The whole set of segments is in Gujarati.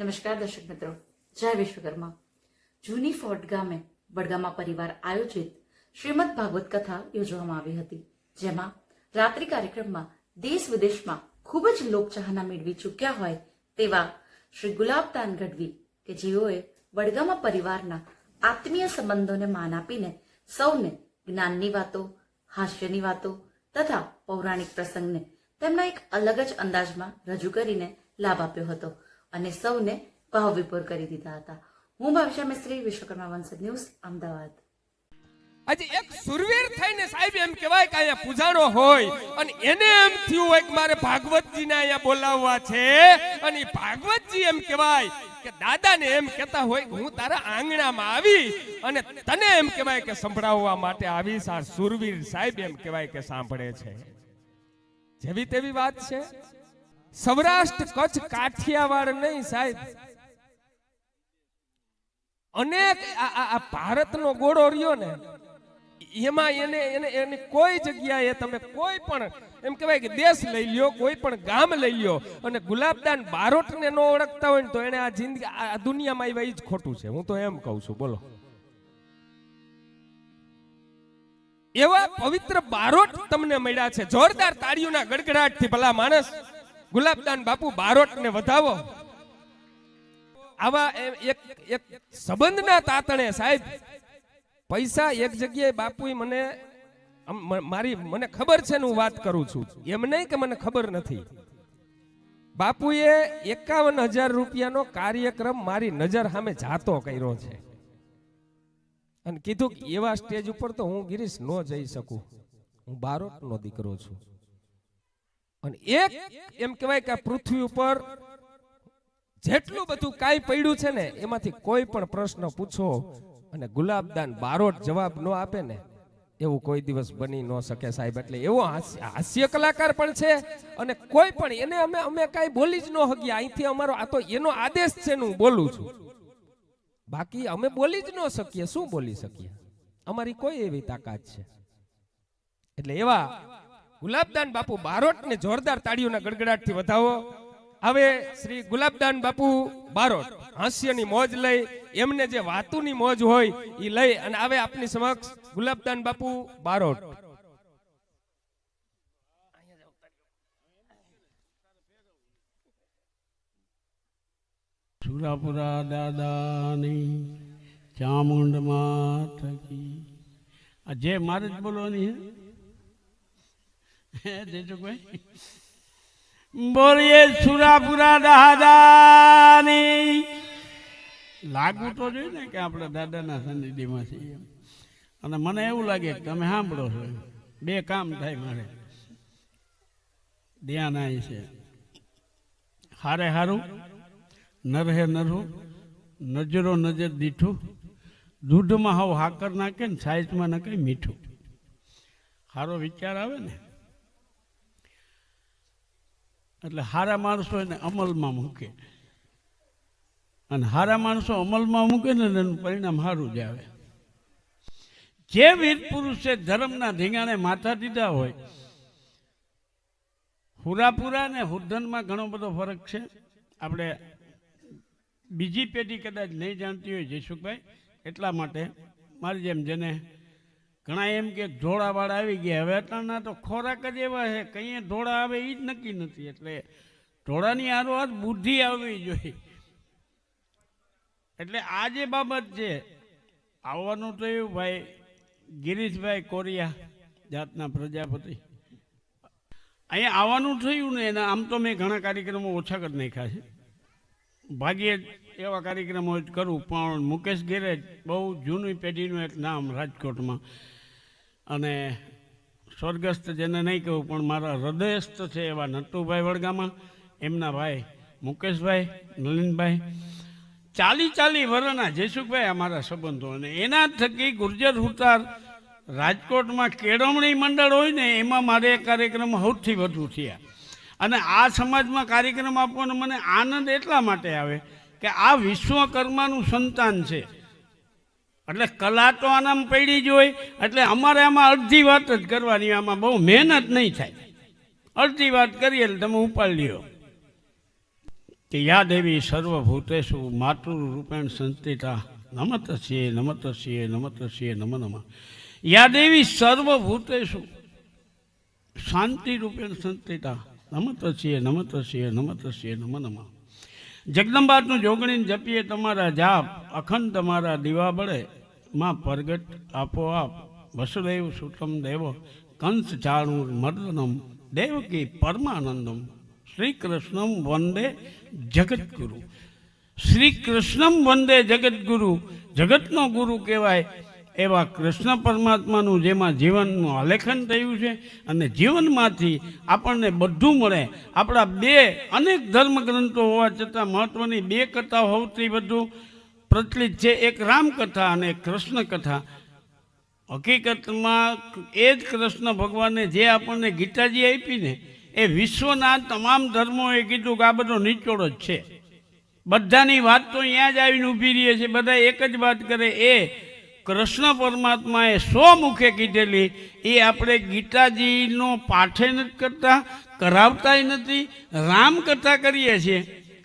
નમસ્કાર દર્શક મિત્રો, જય વિશ્વકર્મા। જૂની ફોર્ટ ગામે વડગામા પરિવાર આયોજિત શ્રીમદ ભાગવત કથા યોજવામાં આવી હતી, જેમાં રાત્રિ કાર્યક્રમમાં દેશ વિદેશમાં ખૂબ જ લોકચાહના મેળવી ચૂક્યા હોય તેવા શ્રી ગુલાબદાન ગઢવી કે જેઓએ વડગામા પરિવારના આત્મીય સંબંધોને માન આપીને સૌને જ્ઞાનની વાતો, હાસ્યની વાતો તથા પૌરાણિક પ્રસંગને તેમના એક અલગ જ અંદાજમાં રજૂ કરીને લાભ આપ્યો હતો અને સૌને ભાવવિભોર કરી દીધા હતા। હું ભાવિશા મિસ્ત્રી, વિશ્વકર્મા વંશજ ન્યૂઝ, અમદાવાદ। આજે એક સુરવીર થઈને સાહેબ એમ કહેવાય કે અહીંયા પૂજાણો હોય અને એને એમ થયું હોય કે મારે ભાગવતજીને અહીંયા બોલાવવા છે અને ભાગવતજી એમ કહેવાય કે દાદાને એમ કહેતા હોય કે હું તારા આંગણામાં આવી અને તને એમ કહેવાય કે સંભળાવવા માટે આવીશ। આ સુરવીર સાહેબ એમ કહેવાય કે સાંભળે છે, જેવી તેવી વાત છે। સૌરાષ્ટ્ર, કચ્છ, કાઠિયાવાડ નહીં સાહેબ, અનેક આ ભારતનો ગોળો રહ્યો ને એમાં એને કોઈ જગ્યાએ તમે કોઈ પણ એમ કહેવાય કે દેશ લઈ લ્યો, કોઈ પણ ગામ લઈ લ્યો અને ગુલાબદાન બારોટને ન ઓળખતા હોય ને તો એને આ જિંદગી આ દુનિયામાં આવ્યા જ ખોટું છે, હું તો એમ કહું છું। બોલો, એવા પવિત્ર બારોટ તમને મળ્યા છે। જોરદાર તાળીઓના ગડગડાટથી ભલા માણસ ગુલાબદાન બાપુ બારોટને વધાવો। આવા એક સંબંધના તાતણે સાહેબ પૈસા એક જગ્યાએ બાપુએ મને ખબર છે ને હું વાત કરું છું, એમ નહીં કે મને ખબર નથી। બાપુએ 51,000 રૂપિયાનો કાર્યક્રમ મારી નજર સામે જાતો કર્યો છે અને કીધું કે એવા સ્ટેજ ઉપર તો હું ગિરીશ ન જઈ શકું, હું બારોટનો દીકરો છું। અને એક એમ કહેવાય કે આ પૃથ્વી ઉપર જેટલું બધું કાંઈ પડ્યું છે ને એમાંથી કોઈ પણ પ્રશ્ન પૂછો અને ગુલાબદાન બારોટ જવાબ ન આપે ને એવું કોઈ દિવસ બની ન શકે સાહેબ। એટલે એવો હાસ્ય કલાકાર પણ છે અને કોઈ પણ એને અમે કાંઈ બોલી જ ન હગીએ, અહીંથી અમારો આ તો એનો આદેશ છે ને હું બોલું છું, બાકી અમે બોલી જ ન શકીએ, શું બોલી શકીએ, અમારી કોઈ એવી તાકાત છે। એટલે એવા ગુલાબદાન બાપુ બારોટને જોરદાર તાળીઓના ગડગડાટથી વધાવો। હવે શ્રી ગુલાબદાન બાપુ બારોટ હાસ્યની મોજ લઈ, એમને જે વાતુની મોજ હોય એ લઈ અને આવે આપની સમક્ષ ગુલાબદાન બાપુ બારોટ। સુરાપુરા દાદાની ચામુંડ માત કી। આ જે મારે જ બોલવાની હે જેઠુભાઈ, બોલીએ સુરાપુરા દાદાની। લાગવું તો જોઈએ ને કે આપણે દાદાના સન્નિધિમાં છીએ અને મને એવું લાગે કે તમે સાંભળો છો, બે કામ થાય મારે, ધ્યાન આવી છે, હારે હારું નરહે નરું, નજરો નજર દીઠું, દૂધમાં હાવ હાકર નાખે ને સાઈઝમાં નાખે મીઠું। સારો વિચાર આવે ને એટલે હારા માણસો એને અમલમાં મૂકે અને હારા માણસો અમલમાં મૂકે ને એનું પરિણામ સારું જ આવે। જે વીર પુરુષે ધર્મના ધીંગાણે માથા દીધા હોય, હુરાપુરા ને હુદ્ધનમાં ઘણો બધો ફરક છે, આપણે બીજી પેઢી કદાચ નહીં જાણતી હોય જયસુખભાઈ, એટલા માટે મારી જેમ જેને ઘણા એમ કે ઢોળાવાળા આવી ગયા, હવે અત્યારના તો ખોરાક જ એવા છે, કંઈ ઢોળા આવે એ જ નક્કી નથી, એટલે ઢોળાની હારોહાર બુદ્ધિ આવવી જોઈએ। એટલે આ જે બાબત છે, આવવાનું તો એવું ભાઈ ગિરીશભાઈ કોરિયા જાતના પ્રજાપતિ અહીંયા આવવાનું થયું ને એના આમ તો મેં ઘણા કાર્યક્રમો ઓછા કરી નાખ્યા છે, ભાગ્યે એવા કાર્યક્રમો કરું, પણ મુકેશ ગેરેજ બહુ જૂની પેઢીનું એક નામ રાજકોટમાં અને સ્વર્ગસ્થ જેને નહીં કહું પણ મારા હૃદયસ્થ છે એવા નટુભાઈ વડગામાં, એમના ભાઈ મુકેશભાઈ, નલિનભાઈ, 40 વર્ષના જયસુખભાઈ અમારા સંબંધો અને એના થકી ગુર્જર ઉતાર રાજકોટમાં કેળવણી મંડળ હોય ને એમાં મારે કાર્યક્રમ સૌથી વધુ થયા અને આ સમાજમાં કાર્યક્રમ આપવાનો મને આનંદ એટલા માટે આવે કે આ વિશ્વકર્માનું સંતાન છે, એટલે કલા તો આનામાં પડી જ હોય, એટલે અમારે આમાં અડધી વાત જ કરવાની, આમાં બહુ મહેનત નહીં થાય, અડધી વાત કરીએ એટલે તમે ઉપાડી લ્યો। કે યા દેવી સર્વભૂતેષુ માતૃરૂપેણ સંસ્થિતા નમતસ્યે નમતસ્યે નમતસ્યે નમ નમઃ. યા દેવી સર્વભૂતેષુ શાંતિરૂપેણ સંસ્થિતા નમતસ્યે નમતસ્યે નમતસ્યે નમ નમઃ. જગદંબાનું જોગણીને જપીએ તમારા જાપ, અખંડ તમારા દીવા બળે માં પ્રગટ આપોઆપ. વસુદેવ સુતમ દેવો કંસ ચાણુર મર્દનમ દેવકી પરમાનંદમ શ્રી કૃષ્ણમ વંદે જગતગુરુ. શ્રી કૃષ્ણમ વંદે જગતગુરુ, જગતનો ગુરુ કહેવાય એવા કૃષ્ણ પરમાત્માનું જેમાં જીવનનું આલેખન થયું છે અને જીવનમાંથી આપણને બધું મળે. આપણા બે અનેક ધર્મગ્રંથો હોવા છતાં મહત્વની બે કથા સૌથી વધુ પ્રચલિત છે, એક રામકથા અને એક કૃષ્ણ કથા. હકીકતમાં એ જ કૃષ્ણ ભગવાને જે આપણને ગીતાજી આપીને એ વિશ્વના તમામ ધર્મોએ કીધું કે આ બધો નિચોડ જ છે. બધાની વાત તો અહીંયા જ આવીને ઊભી રહી છે, બધા એક જ વાત કરે. એ કૃષ્ણ પરમાત્માએ 100 મુખે કીધેલી એ આપણે ગીતાજીનો પાઠે નથી કરતા, કરાવતાય નથી. રામકથા કરીએ છીએ,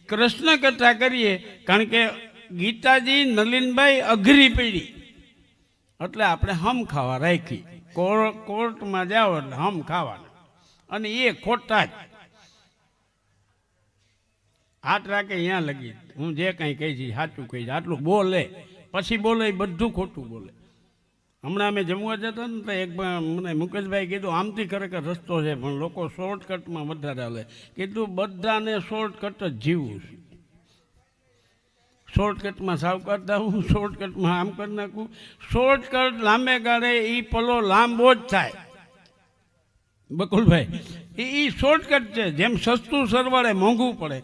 કૃષ્ણ કથા કરીએ, કારણ કે ગીતાજી નલિનભાઈ અઘરી પડી એટલે આપણે હમ ખાવા રાખી. કોર્ટમાં જાઓ એટલે હમ ખાવાના, અને એ ખોટા જ. હાથ રાખે અહીંયા લગી હું જે કંઈ કહી છે સાચું કહીશ, આટલું બોલે પછી બોલે એ બધું ખોટું બોલે. હમણાં અમે જમવા જતા ને તો એક મને મુકેશભાઈ કીધું આમથી ખરેખર રસ્તો છે પણ લોકો શોર્ટકટમાં વધારે હાલે. કીધું બધાને શોર્ટકટ જ જીવવું છે. શોર્ટકટમાં સાવકાર થવું, શોર્ટકટમાં આમ કરી નાખવું. શોર્ટકટ લાંબે ગાળે એ પલો લાંબો જ થાય. બકુલભાઈ એ શોર્ટકટ છે, જેમ સસ્તું સરવાળે મોંઘું પડે.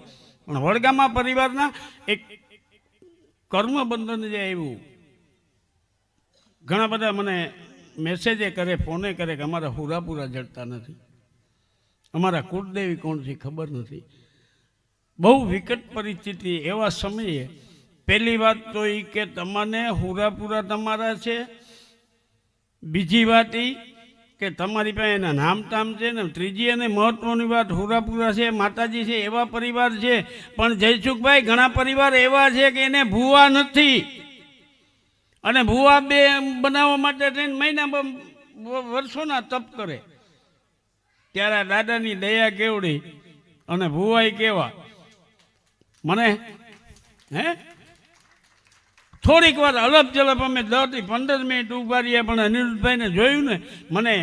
પણ વડગામા પરિવારના એક કર્મબંધન જે આવ્યું, ઘણા બધા મને મેસેજે કરે, ફોને કરે કે અમારા હુરાપુરા જડતા નથી, અમારા કુળદેવી કોણ છે ખબર નથી. બહુ વિકટ પરિસ્થિતિ. એવા સમયે પહેલી વાત તો એ કે તમને હુરાપુરા તમારા છે, બીજી વાત એ કે તમારી પાસે એના નામતામ છે ને, ત્રીજી અને મહત્વની વાત હુરાપુરા છે, માતાજી છે, એવા પરિવાર છે. પણ જયસુખભાઈ ઘણા પરિવાર એવા છે કે એને ભૂવા નથી, અને ભૂવા બે બનાવવા માટે થઈને મહિના વર્ષોના તપ કરે. ત્યારે દાદાની દયા કેવડી અને ભૂવાઈ કેવા. મને થોડીક વાર અલપ જલપ અમે 10 થી 15 મિનિટ ઉભા રહ્યા, પણ અનિરુદ્ધભાઈને જોયું ને, મને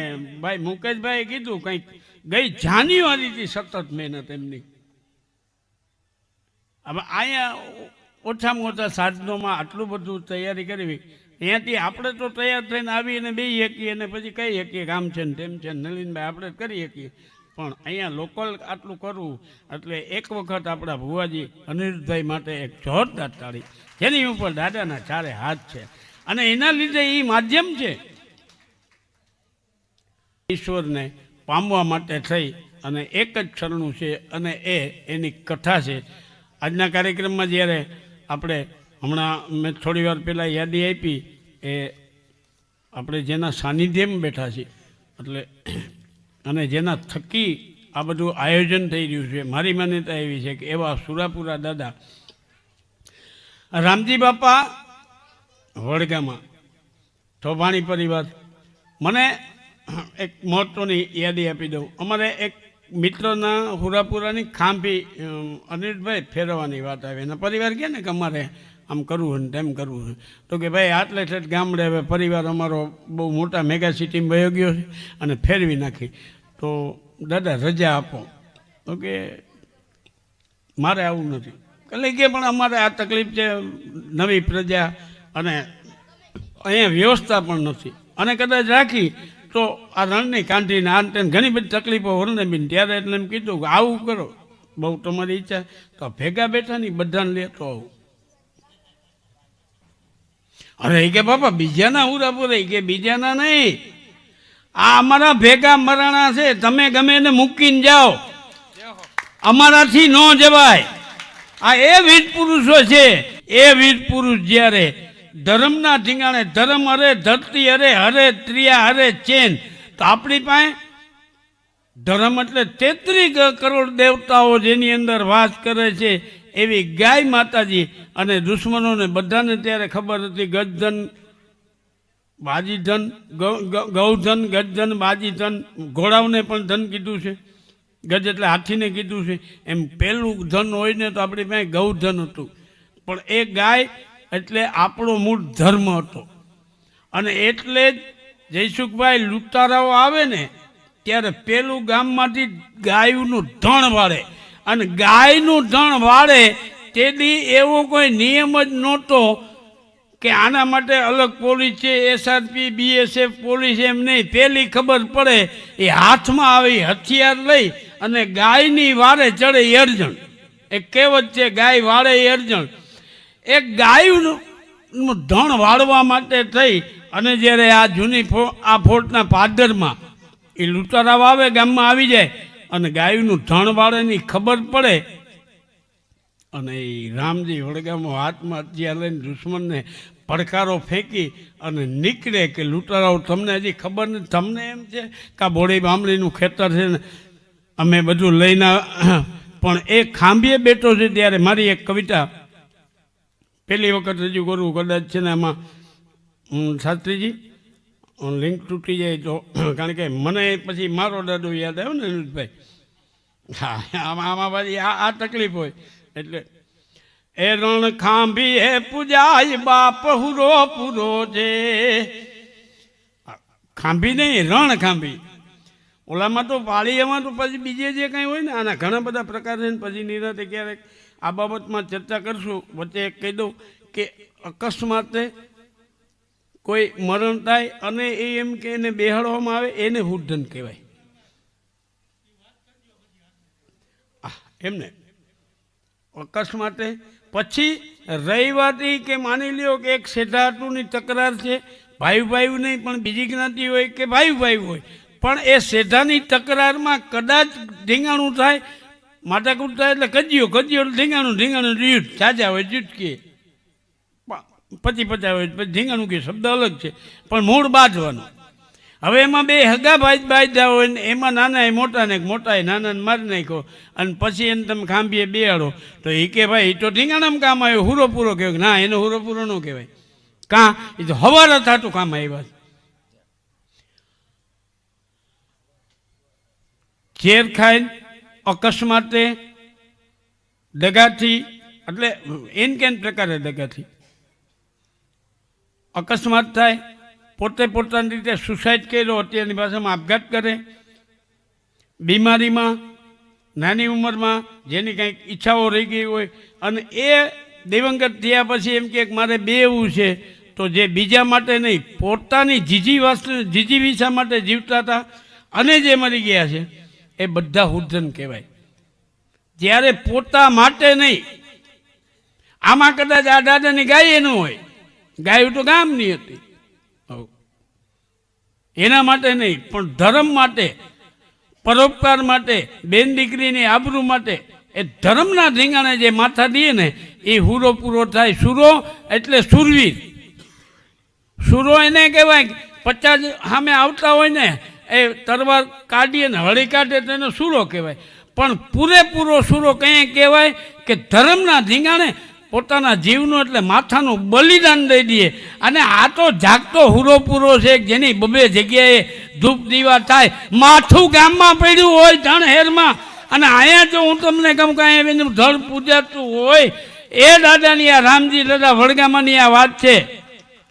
ભાઈ મુકેશભાઈએ કીધું કંઈક ગઈ જાન્યુઆરીથી સતત મહેનત એમની. હવે અહીંયા ઓછામાં ઓછા સાધનોમાં આટલું બધું તૈયારી કરવી, અહીંયાથી આપણે તો તૈયાર થઈને આવીને બેસી શકીએ અને પછી કહી શકીએ કે આમ છે ને તેમ છે ને નલિનભાઈ આપણે કરી શકીએ. પણ અહીંયા લોકલ આટલું કરવું એટલે એક વખત આપણા ભુવાજી અનિરુદ્ધભાઈ માટે એક જોરદાર તાળી, જેની ઉપર દાદાના 4 હાથ છે. અને એના લીધે એ માધ્યમ છે ઈશ્વરને પામવા માટે થઈ અને એક જ શરણું છે, અને એ એની કથા છે. આજના કાર્યક્રમમાં જ્યારે આપણે હમણાં મેં થોડી વાર પહેલાં યાદી આપી એ આપણે જેના સાનિધ્યમાં બેઠા છીએ એટલે અને જેના થકી આ બધું આયોજન થઈ રહ્યું છે, મારી માન્યતા એવી છે કે એવા સુરાપુરા દાદા રામજી બાપા વડગામાં થોભાણી પરિવાર. મને એક મહત્વની યાદી આપી દઉં. અમારે એક મિત્રના હુરાપુરાની ખાંભી અનિરુદ્ધભાઈ ફેરવવાની વાત આવી, એના પરિવાર કહે ને કે અમારે આમ કરવું ને તેમ કરવું છે. તો કે ભાઈ આટલે ઠેઠ ગામડે હવે પરિવાર અમારો બહુ મોટા મેગા સિટીમાં વયો ગયો છે અને ફેરવી નાખી, તો દાદા રજા આપો. તો કે મારે આવું નથી. એટલે કે પણ અમારે આ તકલીફ છે, નવી પ્રજા અને અહીંયા વ્યવસ્થા પણ નથી, અને કદાચ રાખી તો આ રણની કાંઠીને આ તેને ઘણી બધી તકલીફો વરણે બીને. ત્યારે એટલે એમ કીધું કે આવું કરો, બહુ તમારી ઈચ્છા તો ભેગા બેઠા નહીં બધાને લેતો આવું. અરે એ કે બાપા બીજાના હુરાપુરા, કે બીજાના નહીં, આ અમારા ભેગા મરાણા છે, તમે ગમે એને મૂકીને જાઓ, અમારાથી ન જવાય. આ એ વીર પુરુષો છે. એ વીર પુરુષ જ્યારે ધર્મના ઠીંગાણે ધર્મ હરે ધરતી હરે હરે ત્રિયા હરે ચેન, તો આપણી પાસે ધર્મ એટલે 33 કરોડ દેવતાઓ જેની અંદર વાસ કરે છે એવી ગાય માતાજી અને દુશ્મનોને બધાને ત્યારે ખબર હતી ગજધન બાજીધન ગૌધન ગજધન બાજીધન ઘોડાઓને પણ ધન કીધું છે. ગજ એટલે હાથીને કીધું છે. એમ પહેલું ધન હોય ને તો આપણી પાસે ગૌધન હતું, પણ એ ગાય એટલે આપણો મૂળ ધર્મ હતો. અને એટલે જ જયસુખભાઈ લૂંટારાઓ આવે ને ત્યારે પેલું ગામમાંથી ગાયનું ધણ વાળે, અને ગાયનું ધણ વાળે તેથી એવો કોઈ નિયમ જ નહોતો કે આના માટે અલગ પોલીસ છે, SRP BSF પોલીસ, એમ નહીં. પેલી ખબર પડે એ હાથમાં આવી હથિયાર લઈ અને ગાયની વારે ચડે અર્જણ. એક કહેવત છે ગાય વાળે અર્જણ. એ ગાયનું ધણ વાળવા માટે થઈ અને જ્યારે આ જૂની આ ફોર્ટના પાદરમાં એ લૂંટારાઓ આવે, ગામમાં આવી જાય અને ગાયનું ધણ વાળેની ખબર પડે અને એ રામજી વડગામમાં હાથમાં હથિયાર લઈને દુશ્મનને પડકારો ફેંકી અને નીકળે કે લૂંટારાઓ તમને હજી ખબર નથી, તમને એમ છે કે આ બોડી બામણીનું ખેતર છે ને અમે બધું લઈને, પણ એ ખાંભીએ બેઠો છે. ત્યારે મારી એક કવિતા પહેલી વખત રજૂ કરું કદાચ છે ને આમાં શાસ્ત્રીજી લિંક તૂટી જાય તો, કારણ કે મને પછી મારો દાદો યાદ આવ્યો ને અનિરુદ્ધભાઈ. હા, આમાં પાછી આ તકલીફ હોય. એટલે એ રણ ખાંભી હે પૂજાય બાપ હુરો પૂરો છે. ખાંભી નહીં, રણ ખાંભી. ઓલામાં તો પાળીયામાં તો પછી બીજે જે કંઈ હોય ને આના ઘણા બધા પ્રકાર છે. પછી નિરાતે ક્યારેક આ બાબતમાં ચર્ચા કરશું. વચ્ચે એક કહી દઉં કે અકસ્માતે કોઈ મરણ થાય અને એ એમ કે એને બેહાડવામાં આવે એને હુડધન કહેવાય. એમને અકસ્માતે પછી રવિવારની કે માની લ્યો કે એક શેઠાટુની તકરાર છે, ભાઈ નહીં પણ બીજી જ્ઞાતિ હોય કે ભાઈ હોય, પણ એ શેઠાની તકરારમાં કદાચ ઢીંગાણું થાય, માથાકૂટ થાય એટલે કજિયો ઢીંગાણું જૂઠ ચાચા હોય જૂઠ કે 50-50 હોય પછી ઢીંગાણું કે શબ્દ અલગ છે પણ મૂળ બાંધવાનું. હવે એમાં બે હગા બાંધ્યા હોય ને એમાં નાના મોટાને મોટાએ નાનાને મારી નાખ્યો અને પછી એને તમે ખાંભીએ બેહાડો તો એ કે ભાઈ એ તો ઢીંગાણામાં કામ આવ્યો, હુરો પૂરો કહેવાય. ના, એને હુરો પૂરો ન કહેવાય. કાં એ તો હવારે થાતું કામ આવ્યા. ઝેર ખાઈને અકસ્માતે દગાથી, એટલે એન કેન પ્રકારે દગાથી અકસ્માત થાય, પોતે પોતાની રીતે સુસાઇડ કર્યો, અત્યારની ભાષામાં આપઘાત કરે, બીમારીમાં નાની ઉંમરમાં જેની કંઈક ઈચ્છાઓ રહી ગઈ હોય અને એ દિવંગત થયા પછી એમ કે મારે બેવું છે, તો જે બીજા માટે નહીં પોતાની જીજીવિષા માટે જીવતા હતા અને જે મરી ગયા છે એ બધા હુડધન કહેવાય. જ્યારે પોતા માટે નહીં, આમાં કદાચ આ દાદાની ગાય એનું હોય, ગાયું તો ગામની હતી, એના માટે નહીં પણ ધર્મ માટે, પરોપકાર માટે, બેન દીકરીની આબરૂ માટે, એ ધર્મના ધીંગાણે જે માથા દે ને એ હુરો પૂરો થાય. સુરો એટલે સુરવીર. સુરો એને કહેવાય 50 સામે આવતા હોય ને એ તરવાર કાઢીએ ને હળી કાઢે તો એનો સુરો કહેવાય. પણ પૂરેપૂરો સુરો કંઈ કહેવાય કે ધર્મના ધીંગાણે પોતાના જીવનું એટલે માથાનું બલિદાન દઈ દઈએ. અને આ તો જાગતો હુરો પૂરો છે જેની બબે જગ્યાએ ધૂપ દીવા થાય, માથું ગામમાં પડ્યું હોય ધણ હેરમાં, અને અહીંયા જો હું તમને કહું કાંઈ એનું ધડ પૂજાતું હોય એ દાદાની આ રામજી દાદા વડગામાની આ વાત છે.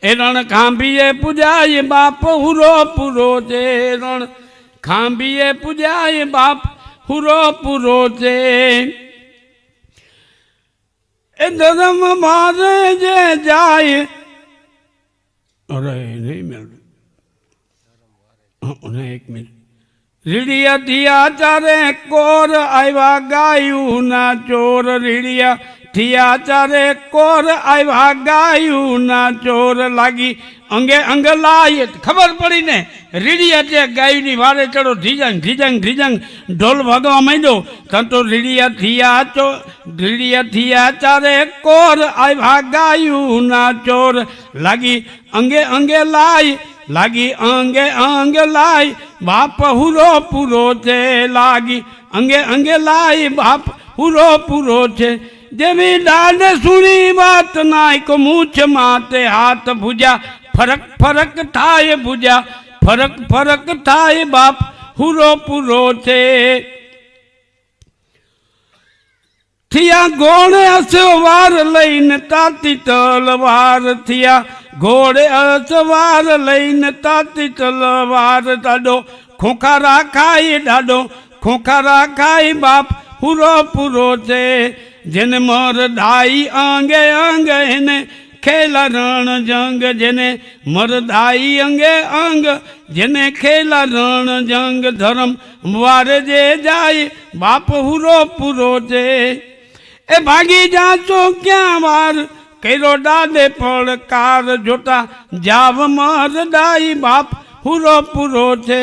એ રણ ખાંભીએ પૂજાય બાપ હુરો પૂરો છે, રણ ખાંભીએ પૂજાય બાપ હુરો પૂરો છે. એ ધર્મ મારે જે જાય, અરે નહીં મેળવું, એક મિનિટ. રીડિયા થયા ચારે કોર આવ્યા ગાયું ના ચોર, રીડિયા થયા ચારે કોર આવ્યા ગાયું ના ચોર, લાગી અંગે અંગ લાય. ખબર પડી ને રીડિયા છે ગાયુની વારે ચડો, ઢીજંગ ઢીજંગ ઢીજંગ ઢોલ ભાગવા માંડ્યો. તો રીડિયા થયા ચારે કોર આવ્યા ગાયું ના ચોર, લાગી અંગે અંગે લાય, લાગી અંગે અંગે લાય બાપ હુરો પૂરો છે, લાગી અંગે અંગે લાય બાપ હુરો પૂરો છે. જેવી દાદ સુણી વાત નાયક મૂછ માતે હાથ ભુજા ફરક ફરક થાય ભુજા ફરક ફરક થાય બાપ હુરો પૂરો છે થયા ઘોડે અસવાર લઈને તાતી તલવાર થયા ઘોડે અસવાર લઈને તાતી તલવાર દાડો ખોખારા ખાય દાડો ખોખારા ખાય બાપ પૂરો પૂરો છે જેને મરદાઈ અંગે અંગે એને ખેલા રણ જંગ જેને મરદાઈ અંગે અંગ જેને ખેલા રણ જંગ ધર્મ વારે જે જાય બાપ હુરો પૂરો છે એ ભાગી જાચો ક્યાં વાર કર્યો દાદે પડકાર જોતા જાવ મરદાઈ બાપ હુરો પૂરો છે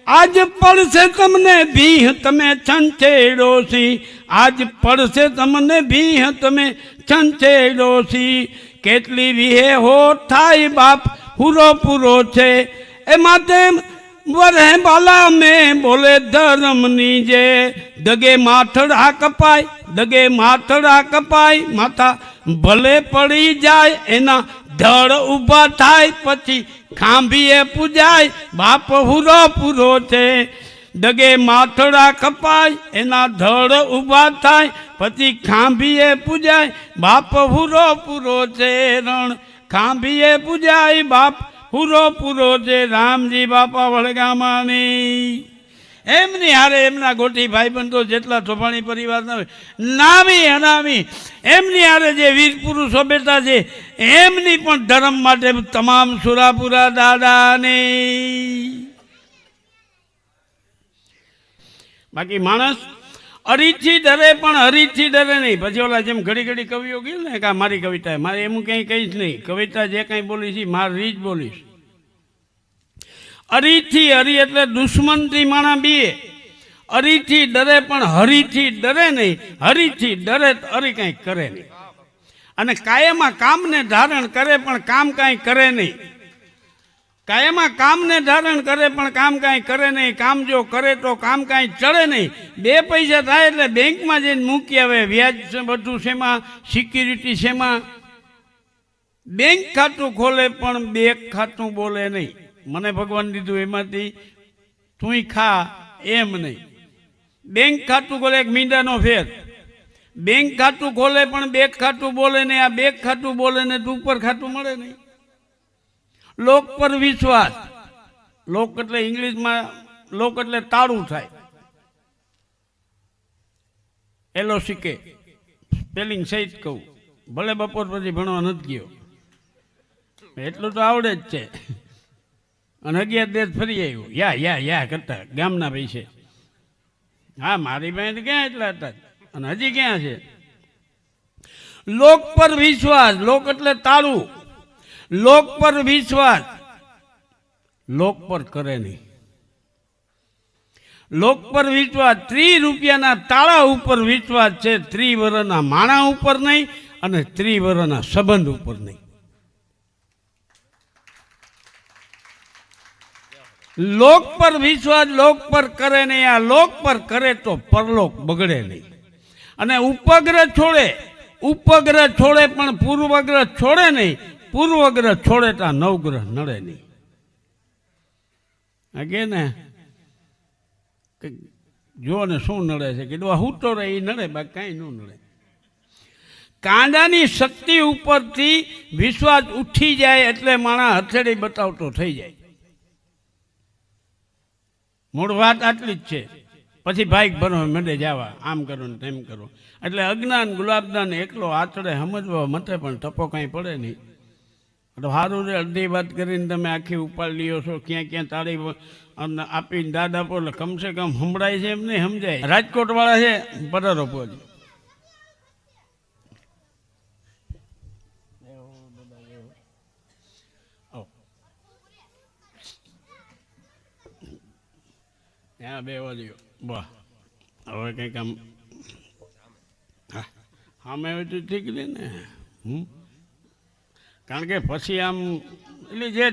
આજ પડશે તમને ભીહ તમે છંછેડોશી આજ પડશે તમને ભીહ તમે છંછેડોશી કેટલી વિહે હો થાય બાપ હુરો પૂરો છે એ માટે વરે બાલા મેં બોલે ધર્મની જે દગે માથડા કપાય દગે માથડા કપાય માથા ભલે પડી જાય એના ધડ ઊભા થાય પછી ખાંભીએ પૂજાય બાપ હુરો પૂરો છે દગે માથડા કપાય એના ધડ ઊભા થાય પછી ખાંભીએ પૂજાય બાપ હુરો પૂરો છે રણ ખાંભીએ પૂજાય બાપ હુરો પૂરો છે રામજી બાપા વડગામાની એમની હારે એમના ગોઠી ભાઈબંધો જેટલા ચોભાણી પરિવારના હોય નામી અનામી એમની હારે જે વીર પુરુષો બેઠા છે એમની પણ ધર્મ માટે તમામ સુરાપુરા દાદાની બાકી માણસ અરીથી ડરે પણ હરીથી ડરે નહીં પછી ઓલા જેમ ઘડી ઘડી કવિઓ ગયું ને કે આ મારી કવિતા મારે એમ કંઈ કહીશ નહીં કવિતા જે કંઈ બોલીશ મારી રીત બોલીશ અરીથી હરી એટલે દુશ્મનથી માણા બીએ અરીથી ડરે પણ હરીથી ડરે નહીં હરીથી ડરે તો હરી કાંઈ કરે નહીં અને કાયમાં કામને ધારણ કરે પણ કામ કાંઈ કરે નહીં કાયમાં કામને ધારણ કરે પણ કામ કાંઈ કરે નહીં કામ જો કરે તો કામ કાંઈ ચડે નહીં બે પૈસા થાય એટલે બેંકમાં જઈને મૂકી આવે વ્યાજ બધું શેમાં સિક્યુરિટી શેમાં બેંક ખાતું ખોલે પણ બેંક ખાતું બોલે નહીં મને ભગવાન દીધું એમાંથી તું ખા એમ નહીં બેંક ખાતું ખોલે એક મીંડાનો ફેર બેંક ખાતું ખોલે પણ બેંક ખાતું બોલે નહીં આ બેંક ખાતું બોલે ને તું ઉપર ખાતું મળે નહીં લોક પર વિશ્વાસ લોક એટલે ઇંગ્લિશમાં લોક એટલે તાળું થાય LOCK સ્પેલિંગ સહિત કહું ભલે બપોર પછી ભણવા નથી ગયો એટલું તો આવડે જ છે અને 11 દેશ ફરી આવ્યું યા કરતા ગામના પૈસે હા મારી પાસે ક્યાં એટલા હતા અને હજી ક્યાં છે લોક પર વિશ્વાસ લોક એટલે તાળું લોક પર વિશ્વાસ લોક પર કરે નહીં લોક પર વિશ્વાસ 30 રૂપિયાના તાળા ઉપર વિશ્વાસ છે 30 વર્ષના માણા ઉપર નહીં અને 30 વર્ષના સંબંધ ઉપર નહીં લોક પર વિશ્વાસ લોક પર કરે નહીં આ લોક પર કરે તો પરલોક બગડે નહીં અને ઉપગ્રહ છોડે પણ પૂર્વગ્રહ છોડે નહીં પૂર્વગ્રહ છોડે તો નવગ્રહ નડે નહીં આ કે ને જો ને શું નડે છે કીધું હું તો રહે એ નડે બાકી કાંઈ ન નડે કાંડાની શક્તિ ઉપરથી વિશ્વાસ ઉઠી જાય એટલે માણસ હથેળી બતાવતો થઈ જાય મૂળ વાત આટલી જ છે પછી ભાઈક ભરવા મંડે જવા આમ કરો ને તેમ કરો એટલે અજ્ઞાન ગુલાબદાન એકલો આચડે સમજવા મતે પણ ટપો કાંઈ પડે નહીં એટલે સારું રે અડધી વાત કરીને તમે આખી ઉપાડ લ્યો છો ક્યાં ક્યાં તાળી આપીને દાદ આપો એટલે કમસે કમ સંભળાય છે એમ નહીં સમજાય રાજકોટ વાળા છે પધારો પોજી ત્યાં બે વાગ્યો વાહ હવે કંઈક આમ હા સામે હોય તો ઠીક ને કારણ કે પછી આમ એટલે જે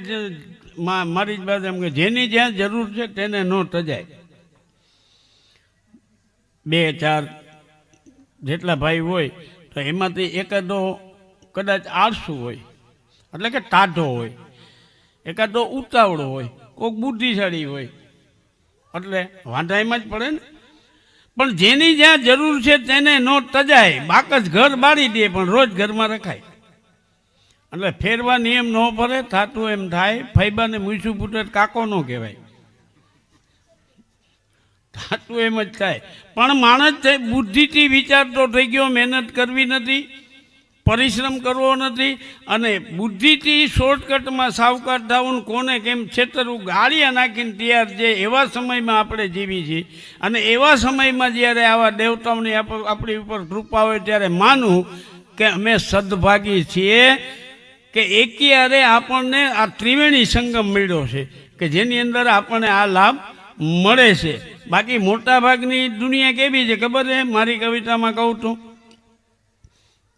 મારી જ વાત એમ કે જેની જ્યાં જરૂર છે તેને ન ટજાય 2 4 જેટલા ભાઈ હોય તો તો એમાંથી એકાદો કદાચ આળસુ હોય, એટલે કે ટાઢો હોય, એકાદો ઉતાવળો હોય, કોઈક બુદ્ધિશાળી હોય, એટલે વાંધા એમાં જ પડે ને. પણ જેની જ્યાં જરૂર છે તેને નો તજાય, બાકસ ઘર બાળી દે પણ રોજ ઘરમાં રખાય. એટલે ફેરવા નિયમ ન ભરે, થાતું એમ થાય. ફૈબાને મૂસું ફૂટે કાકો ન કહેવાય, થાતું એમ જ થાય. પણ માણસ બુદ્ધિથી વિચારતો થઈ ગયો, મહેનત કરવી નથી, પરિશ્રમ કરવો નથી, અને બુદ્ધિથી શોર્ટકટમાં સાવકાર થવું, કોને કેમ છેતરવું, ગાળિયા નાખીને તૈયાર છે. એવા સમયમાં આપણે જીવી છીએ. અને એવા સમયમાં જ્યારે આવા દેવતાઓની આપણી ઉપર કૃપા હોય ત્યારે માનવું કે અમે સદભાગી છીએ કે એકી આપણને આ ત્રિવેણી સંગમ મળ્યો છે, કે જેની અંદર આપણને આ લાભ મળે છે. બાકી મોટા ભાગની દુનિયા કેવી છે ખબર છે? મારી કવિતામાં કહું છું,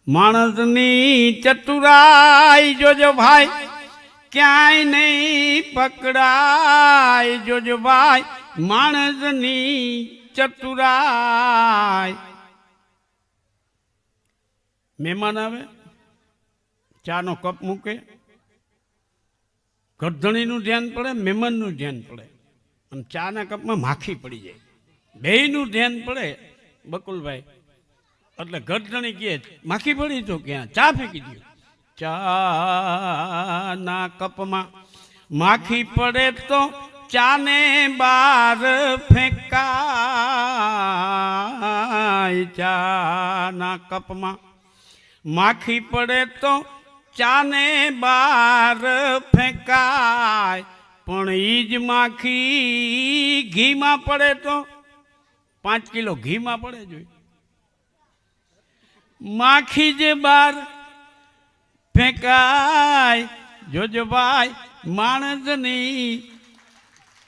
માણસની ચતુરાઈ જોજો ભાઈ, ક્યાંય નહીં પકડાય. જોજો ભાઈ માણસની ચતુરાઈ. મહેમાન આવે, ચાનો કપ મૂકે, ગરધણીનું ધ્યાન પડે, મહેમાનનું ધ્યાન પડે, અને ચાના કપમાં માખી પડી જાય. બેયનું ધ્યાન પડે બકુલભાઈ, એટલે ગરધણી કહે માખી પડી તો ક્યાં, ચા ફેંકી દો. ચાના કપમાં માખી પડે તો ચાને બાર ફેંકાય. ચાના કપમાં માખી પડે તો ચાને બાર ફેંકાય. પણ ઈ જ માખી ઘીમાં પડે તો 5 કિલો ઘીમાં પડે જોઈએ. માખી જે બાર ફેંકાય. જોજો ભાઈ માણસની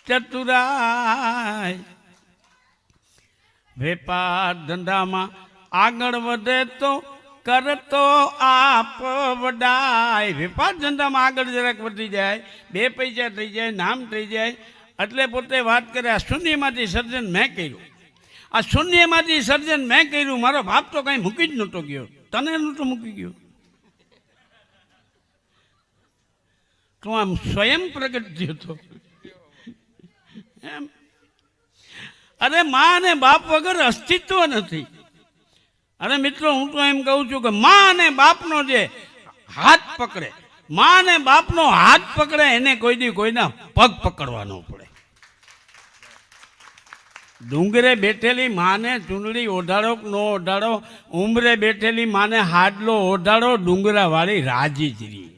ચતુરાઈ. વેપાર ધંધામાં આગળ વધે તો કરતો આપ વડાય. વેપાર ધંધામાં આગળ જરાક વધી જાય, 2 પૈસા થઈ જાય, નામ થઈ જાય, એટલે પોતે વાત કરે આ શૂન્યમાંથી સર્જન મેં કર્યું, આ શૂન્યમાંથી સર્જન મેં કર્યું. મારો બાપ તો કાંઈ મૂકી જ નહોતો ગયો, તને નહોતો મૂકી ગયો, તું આમ સ્વયં પ્રગટ થયો હતો એમ. અરે મા અને બાપ વગર અસ્તિત્વ નથી. અરે મિત્રો, હું તો એમ કહું છું કે મા અને બાપનો જે હાથ પકડે, મા અને બાપનો હાથ પકડે, એને કોઈ દી કોઈના પગ પકડવા ન પડે. ડુંગરે બેઠેલી માને ચૂંદડી ઓઢાડો કે ન ઓઢાડો, ઉંમરે બેઠેલી માને હાડલો ઓઢાડો, ડુંગરા વાળી રાજી જ રહી.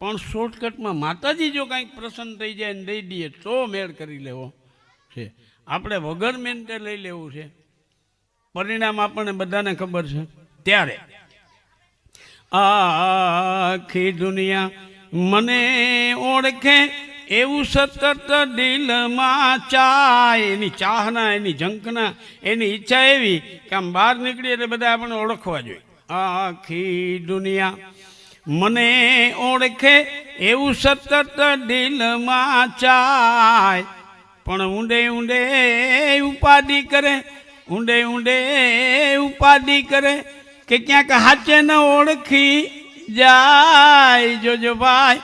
પણ શોર્ટકટમાં માતાજી જો કંઈક પ્રસન્ન થઈ જાય ને દઈ દઈએ તો મેળ કરી લેવો છે. આપણે વગર મહેનતે લઈ લેવું છે, પરિણામ આપણને બધાને ખબર છે. ત્યારે આખી દુનિયા મને ઓળખે એવું સતત દિલમાં ચાય. એની ચાહના, એની ઝંખના, એની ઈચ્છા એવી કે આમ બહાર નીકળીએ એટલે બધા આપણને ઓળખવા જોઈએ. આખી દુનિયા મને ઓળખે એવું સતત દિલમાં ચાય. પણ ઊંડે ઊંડે ઉપાધિ કરે, ઊંડે ઊંડે ઉપાધિ કરે કે ક્યાંક હાચે ન ઓળખી જાય. જોજો ભાઈ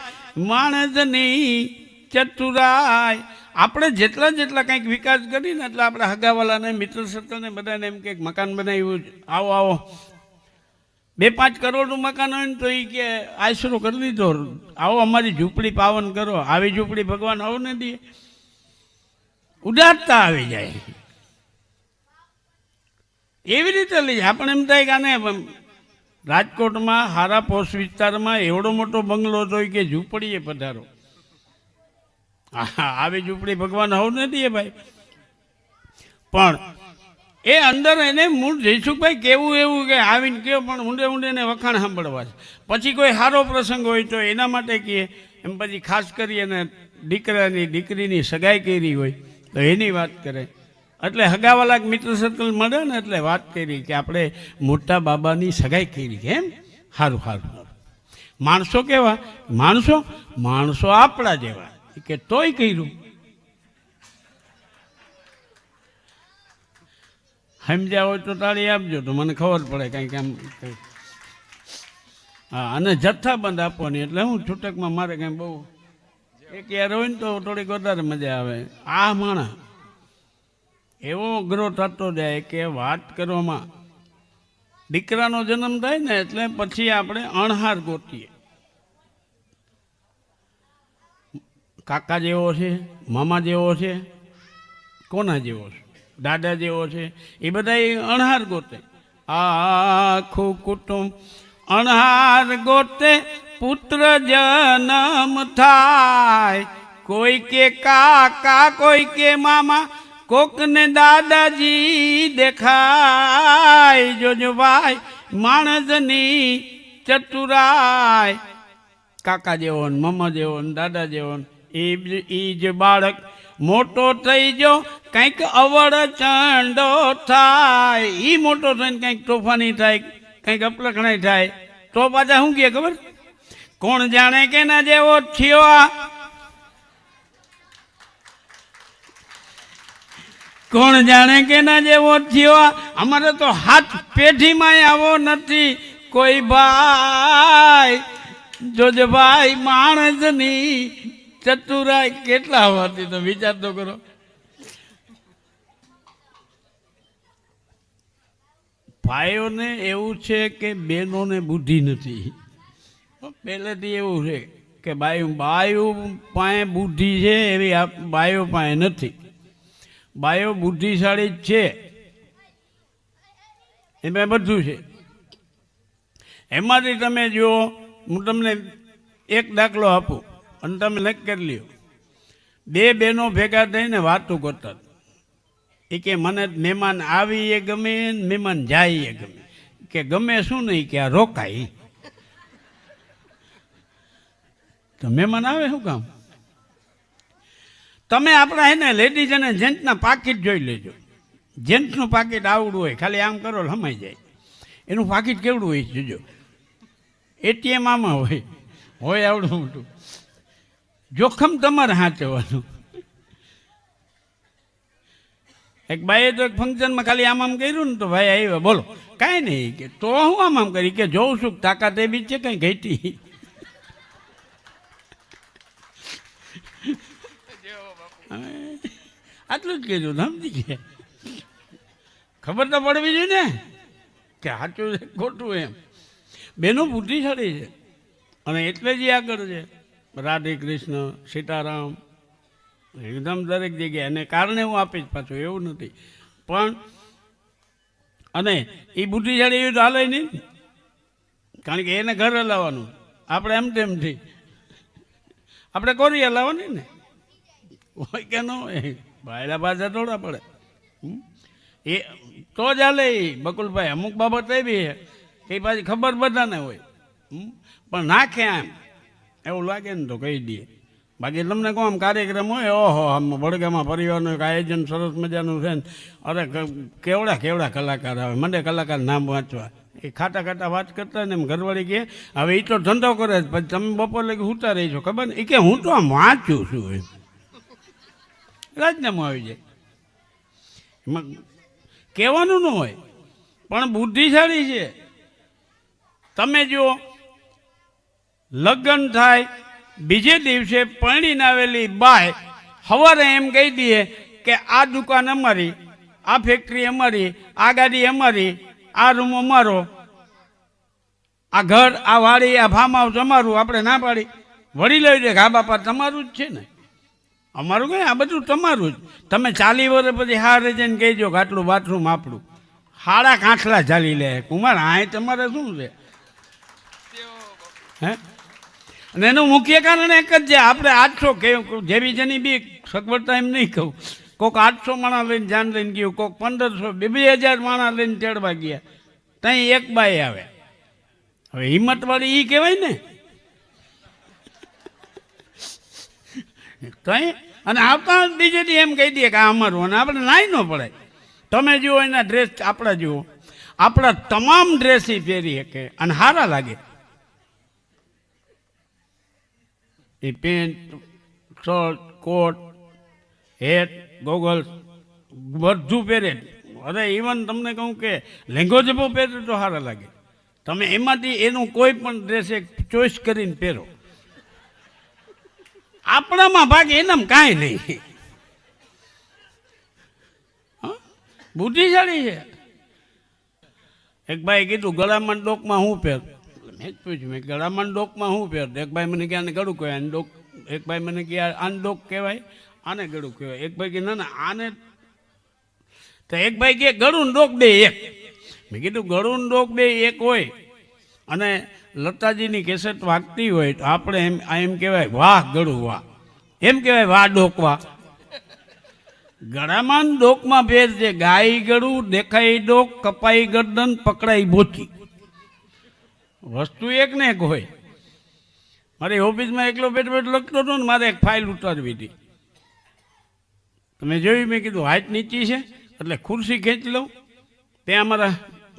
માણસની ચતુરાઈ. આપણે જેટલા કંઈક વિકાસ કરીને એટલે આપણે હગાવાલાને, મિત્ર સર્કલને બધાને એમ કે મકાન બનાવ્યું, આવો આવો 2-5 કરોડનું મકાન હોય ને તો એ કે આશરો કરી દીધો, આવો અમારી ઝૂંપડી પાવન કરો. આવી ઝૂંપડી ભગવાન આવો ને દે, ઉદારતા આવી જાય. એવી રીતે લઈ જાય. આપણે એમ થાય કે આને રાજકોટમાં હારા પોસ્ટ વિસ્તારમાં એવડો મોટો બંગલો જોઈ કે ઝૂંપડીએ પધારો. આવી ઝૂંપડી ભગવાન આવું ન દે ભાઈ. પણ એ અંદર એને મૂળ જયસુખભાઈ કેવું એવું કે આવીને કહો, પણ ઊંડે ઊંડે એને વખાણ સાંભળવા છે. પછી કોઈ સારો પ્રસંગ હોય તો એના માટે કહીએ. એમ પછી ખાસ કરી અને દીકરાની દીકરીની સગાઈ કરી હોય તો એની વાત કરે. એટલે હગાવાલા મિત્ર સર્કલ મળે ને એટલે વાત કરી કે આપણે મોટા બાબાની સગાઈ કરી. કેમ? સારું સારું સારું. માણસો કેવા? માણસો આપણા જેવા કે તોય કર્યું. સમજ્યા હોય તો તાળી આપજો તો મને ખબર પડે કંઈક આમ કંઈક. હા, અને જથ્થાબંધ આપવાની એટલે હું છૂટકમાં મારે કંઈ બહુ એક યાર હોય ને તો થોડીક વધારે મજા આવે. આ માણસ એવો અઘરો થતો જાય કે વાત કરવામાં દીકરાનો જન્મ થાય ને એટલે પછી આપણે અણહાર ગોતીએ. કાકા જેવો છે, મામા જેવો છે, કોના જેવો છે, દાદા જેવો છે, એ બધા અણહાર ગોતે. આખું કુટુંબ અણહાર ગોતે, પુત્ર જન્મ થાય. કોઈ કે કાકા, કોઈ કે મામા, કોકને દાદાજી દેખાય. જોજો ભાઈ માણસની ચતુરાય. કાકા જેવો ને મામા જેવો ને દાદા જેવો ને એ જ બાળક મોટો થઈ ગયો કંઈક અવળ ચંડો થાય. એ મોટો થઈને કંઈક તોફાની થાય, કંઈક અપલખણાઈ થાય તો પાછા શું કહે ખબર? કોણ જાણે કેના જેવો થયો આ, કોણ જાણે કેના જેવો થયો આ. અમારે તો હાથ પેઢીમાં આવો નથી કોઈ ભાઈ. જોજે ભાઈ માણસની ચતુરાઈ કેટલા હોવાથી તો વિચાર તો કરો. ભાઈઓને એવું છે કે બહેનોને બુદ્ધિ નથી. પહેલેથી એવું છે કે બાયો પાસે બુદ્ધિ છે એવી બાયો પાસે નથી. બાયો બુદ્ધિશાળી જ છે, એમાં બધું છે. એમાંથી તમે જુઓ, હું તમને એક દાખલો આપું અને તમે નક્કી કરી લ્યો. બે બહેનો ભેગા થઈને વાતો કરતા. એ કે મને મહેમાન આવી એ ગમે ને મહેમાન જાય એ ગમે. કે ગમે શું નહીં કે આ રોકાય. તો મહેમાન આવે શું કામ? તમે આપણા એને લેડીઝ અને જેન્ટ્સના પાકીટ જોઈ લેજો. જેન્ટ્સનું પાકીટ આવડું હોય, ખાલી આમ કરો હમાઈ જાય. એનું પાકીટ કેવડું હોય જોજો. એટીએમ આમાં હોય આવડું મોટું. જોખમ તમારે સાચવવાનું. એક ભાઈએ તો એક ફંક્શનમાં ખાલી આમ કર્યું ને તો ભાઈ આવ્યા, બોલો કાંઈ નહીં કે તો હું આમ કરી કે જોઉં છું તાકાત એ બી છે કંઈ ઘટી. આટલું જ કીધું સમજી ગયા. ખબર તો પડવી જોઈએ ને કે સાચું છે ખોટું એમ. બેનો બુદ્ધિશાળી છે અને એટલે જ આગળ છે. રાધે કૃષ્ણ, સીતારામ એકદમ દરેક જગ્યાએ. અને કારણે હું આપીશ પાછું એવું નથી પણ. અને એ બુદ્ધિશાળી એવી તો હાલે નહીં, કારણ કે એને ઘર હલાવવાનું. આપણે એમ તેમથી આપણે કોરી હલાવવાની ને હોય કે ન હોય. ભાઈલા પાછા થોડા પડે એ તો જ હાલે. બકુલભાઈ અમુક બાબત એવી છે કે પાછી ખબર બધાને હોય પણ નાખે આમ એવું લાગે ને તો કહી દઈએ. બાકી તમને કહો આમ કાર્યક્રમ હોય, ઓહો આમ વડગામાં પરિવારનું એક આયોજન સરસ મજાનું છે ને, અરે કેવડા કેવડા કલાકાર આવે. મને કલાકાર નામ વાંચવા એ ખાટા ખાટા વાત કરતા ને એમ ઘરવાળી કહે હવે એ તો ધંધો કરે છે, પછી તમે બપોર લગી સૂતા રહી છો ખબર ને. એ કે હું તો આમ વાંચું છું એમ. રાજીનામું આવી જાય. એમાં કહેવાનું ન હોય પણ બુદ્ધિશાળી છે. તમે જુઓ લગ્ન થાય બીજે દિવસે પરણીને આવેલી બાય સવારે એમ કહી દઈએ કે આ દુકાન અમારી, આ ફેક્ટરી અમારી, આ ગાડી અમારી, આ રૂમ અમારો, આ ઘર, આ વાડી, આ ફાર્મ હાઉસ અમારું. આપણે ના પાડી વળી લઈ દે કે હા બાપા તમારું જ છે ને, અમારું કઈ આ બધું તમારું જ. તમે 40 વર્ષ પછી હારે જઈને કહેજો કે આટલું બાથરૂમ આપણું. હાડા કાંઠલા ચાલી લે કુમાર, આ તમારે શું છે હે? અને એનું મુખ્ય કારણ એક જ છે, આપણે 800 જેવી જેની બી સગવડતા એમ નહીં કહું. કોઈક 800 માણસ લઈને જાન લઈને ગયું, કોઈક 1500, 2000 માણસ લઈને ચડવા ગયા, ત્યાં એક બાઈ આવે. હવે હિંમતવાળી એ કહેવાય ને ત્યાં. અને આવતા બીજેથી એમ કહી દે કે આ અમારું, અને આપણે નાઈ ન પડે. તમે જુઓ એના ડ્રેસ, આપણા જુઓ, આપણા તમામ ડ્રેસ એ પહેરી શકે અને સારા લાગે. એ પેન્ટ, શર્ટ, કોટ, હેટ, ગોગલ્સ બધું પહેરે. અરે ઇવન તમને કહું કે લેંઘો જબો પહેરો તો સારા લાગે. તમે એમાંથી એનું કોઈ પણ ડ્રેસ એક ચોઈસ કરીને પહેરો. આપણામાં ભાગે એનામ કાંઈ નહીં. બુદ્ધિશાળી છે. એક ભાઈ કીધું ગળામાં ડોકમાં હું પહેર. મેં જ પૂછ્યું મેં ગળામાં ડોકમાં હું પહેર. એક ભાઈ મને કે આને ગળું કહેવાય, આને ડોક. એક ભાઈ મને કે આને ડોક કહેવાય, આને ગળું કહેવાય. એક ભાઈ કે ના ના આને. તો એક ભાઈ કે ગળું ને ડોક બે એક. મેં કીધું ગળું ને ડોક બે એક હોય અને લતાજીની કેસેટ વાગતી હોય તો આપણે એમ કહેવાય વાહ ગળું વાહ, એમ કહેવાય વાહ ડોક વાહ. ગળામાં ડોકમાં ભેદ છે. ગાય ગળું, દેખાય ડોક, કપાઈ ગરદન, પકડાઈ બોચી. વસ્તુ એક ને એક હોય. મારી ઓફિસમાં એકલો બેઠ લખતો હતો ને, મારે એક ફાઇલ ઉતારવી હતી. તમે જોયું? મેં કીધું હાઈટ નીચી છે એટલે ખુરશી ખેંચી લઉં. ત્યાં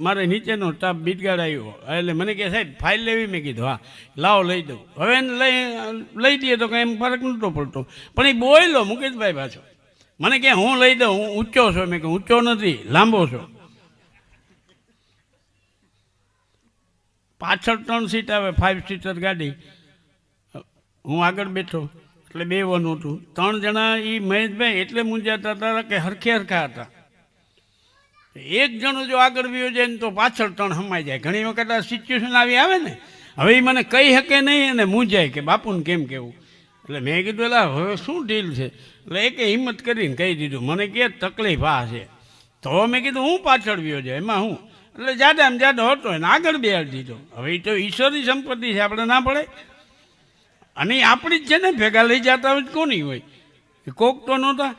મારે નીચેનો સ્ટાફ બીટગાડ આવ્યો એટલે મને કહે સાહેબ ફાઇલ લેવી. મેં કીધું હા લાવો લઈ દઉં. હવે એને લઈ દઈએ તો કંઈ એમ ફરક નહોતો પડતો. પણ એ બોયલો મુકેશભાઈ પાછો મને કે હું લઈ દઉં, હું ઊંચો છો. મેં કહ્યું ઊંચો નથી, લાંબો છો. પાછળ 3 સીટ આવે, 5 સીટર ગાડી. હું આગળ બેઠો એટલે 2 વન હતું. 3 જણા એ મહેશભાઈ એટલે મૂંઝાતા હતા કે હરખે હરખા હતા. એક જણો જો આગળ વ્યો જાય ને તો પાછળ 3 હમાઈ જાય. ઘણી વખત આ સિચ્યુએશન આવી આવે ને, હવે એ મને કહી શકે નહીં અને મૂંઝાય કે બાપુને કેમ કહેવું. એટલે મેં કીધું એટલે હવે શું ડીલ છે. એટલે એકે હિંમત કરીને કહી દીધું. મને કે તકલીફ આ છે. તો મેં કીધું હું પાછળ વ્યો જાય એમાં હું. એટલે જાડામાં જાડો હતો એને આગળ બેહાડી દીધો. હવે એ તો ઈશ્વરની સંપત્તિ છે, આપણે ના પડે. અને આપણી જ છે ને, ભેગા લઈ જતા હોય કોની હોય, કોક તો નહોતા.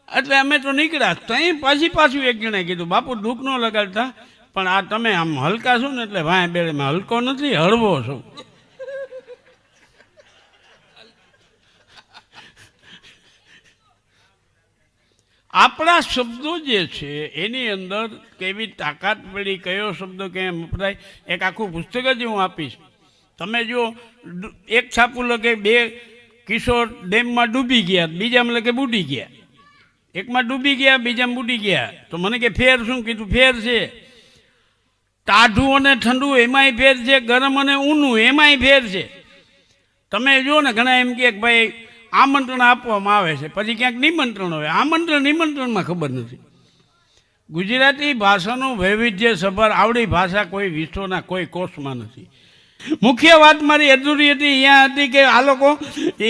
એટલે અમે તો નીકળ્યા. ત્યાં પાછું એક જણે કીધું બાપુ દુઃખ ન લગાડતા, પણ આ તમે આમ હલકા છો ને એટલે ભાઈ બેડમાં હલકો નથી, હળવો છો. આપણા શબ્દો જે છે એની અંદર કેવી તાકાત પડી, કયો શબ્દ કેમ વપરાય, એક આખું પુસ્તક જ હું આપીશ. તમે જો એક છાપું લખે 2 કિશોર ડેમમાં ડૂબી ગયા, બીજામાં લખે બુડી ગયા. એકમાં ડૂબી ગયા, બીજામાં બુડી ગયા. તો મને કે ફેર શું? કીધું ફેર છે ટાઢું અને ઠંડુ એમાંય ફેર છે, ગરમ અને ઊનું એમાંય ફેર છે. તમે જુઓ ને ઘણા એમ કે ભાઈ આમંત્રણ આપવામાં આવે છે, પછી ક્યાંક નિમંત્રણ હોય. આમંત્રણ નિમંત્રણમાં ખબર નથી. ગુજરાતી ભાષાનું વૈવિધ્ય સભર આવડી ભાષા કોઈ વિશ્વના કોઈ કોષમાં નથી. મુખ્ય વાત મારી અધૂરી હતી અહીંયા હતી કે આ લોકો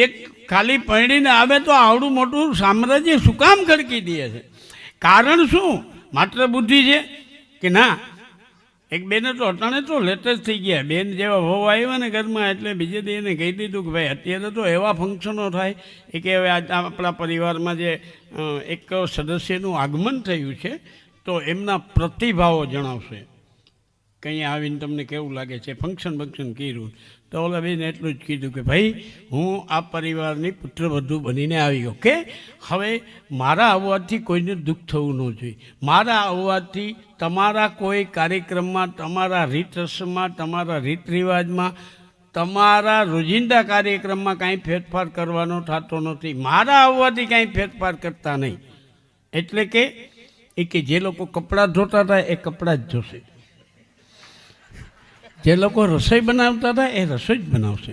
એક ખાલી પરણીને આવે તો આવડું મોટું સામ્રાજ્ય શું કામ ખડકી દે છે? કારણ શું? માત્ર બુદ્ધિ છે કે ના? એક બેને તો અટાણે તો લેટેસ્ટ થઈ ગયા. બેન જેવા વહુ આવ્યા ને ઘરમાં એટલે બીજે દી એને કહી દીધું કે ભાઈ અત્યારે તો એવા ફંક્શનો થાય એ કે હવે આપણા પરિવારમાં જે એક સદસ્યનું આગમન થયું છે તો એમના પ્રતિભાવો જણાવશે. કંઈ આવીને તમને કેવું લાગે છે, ફંક્શન કર્યું. તો ઓલા બેન એટલું જ કીધું કે ભાઈ હું આ પરિવારની પુત્રવધુ બનીને આવી. ઓકે, હવે મારા આવવાથી કોઈને દુઃખ થવું ન જોઈએ. મારા આવવાથી તમારા કોઈ કાર્યક્રમમાં, તમારા રીત રસમમાં, તમારા રીત રિવાજમાં, તમારા રોજિંદા કાર્યક્રમમાં કાંઈ ફેરફાર કરવાનો થતો નથી. મારા આવવાથી કાંઈ ફેરફાર કરતા નહીં. એટલે કે જે લોકો કપડાં ધોતા હતા એ કપડાં જ ધોશે, જે લોકો રસોઈ બનાવતા હતા એ રસોઈ જ બનાવશે,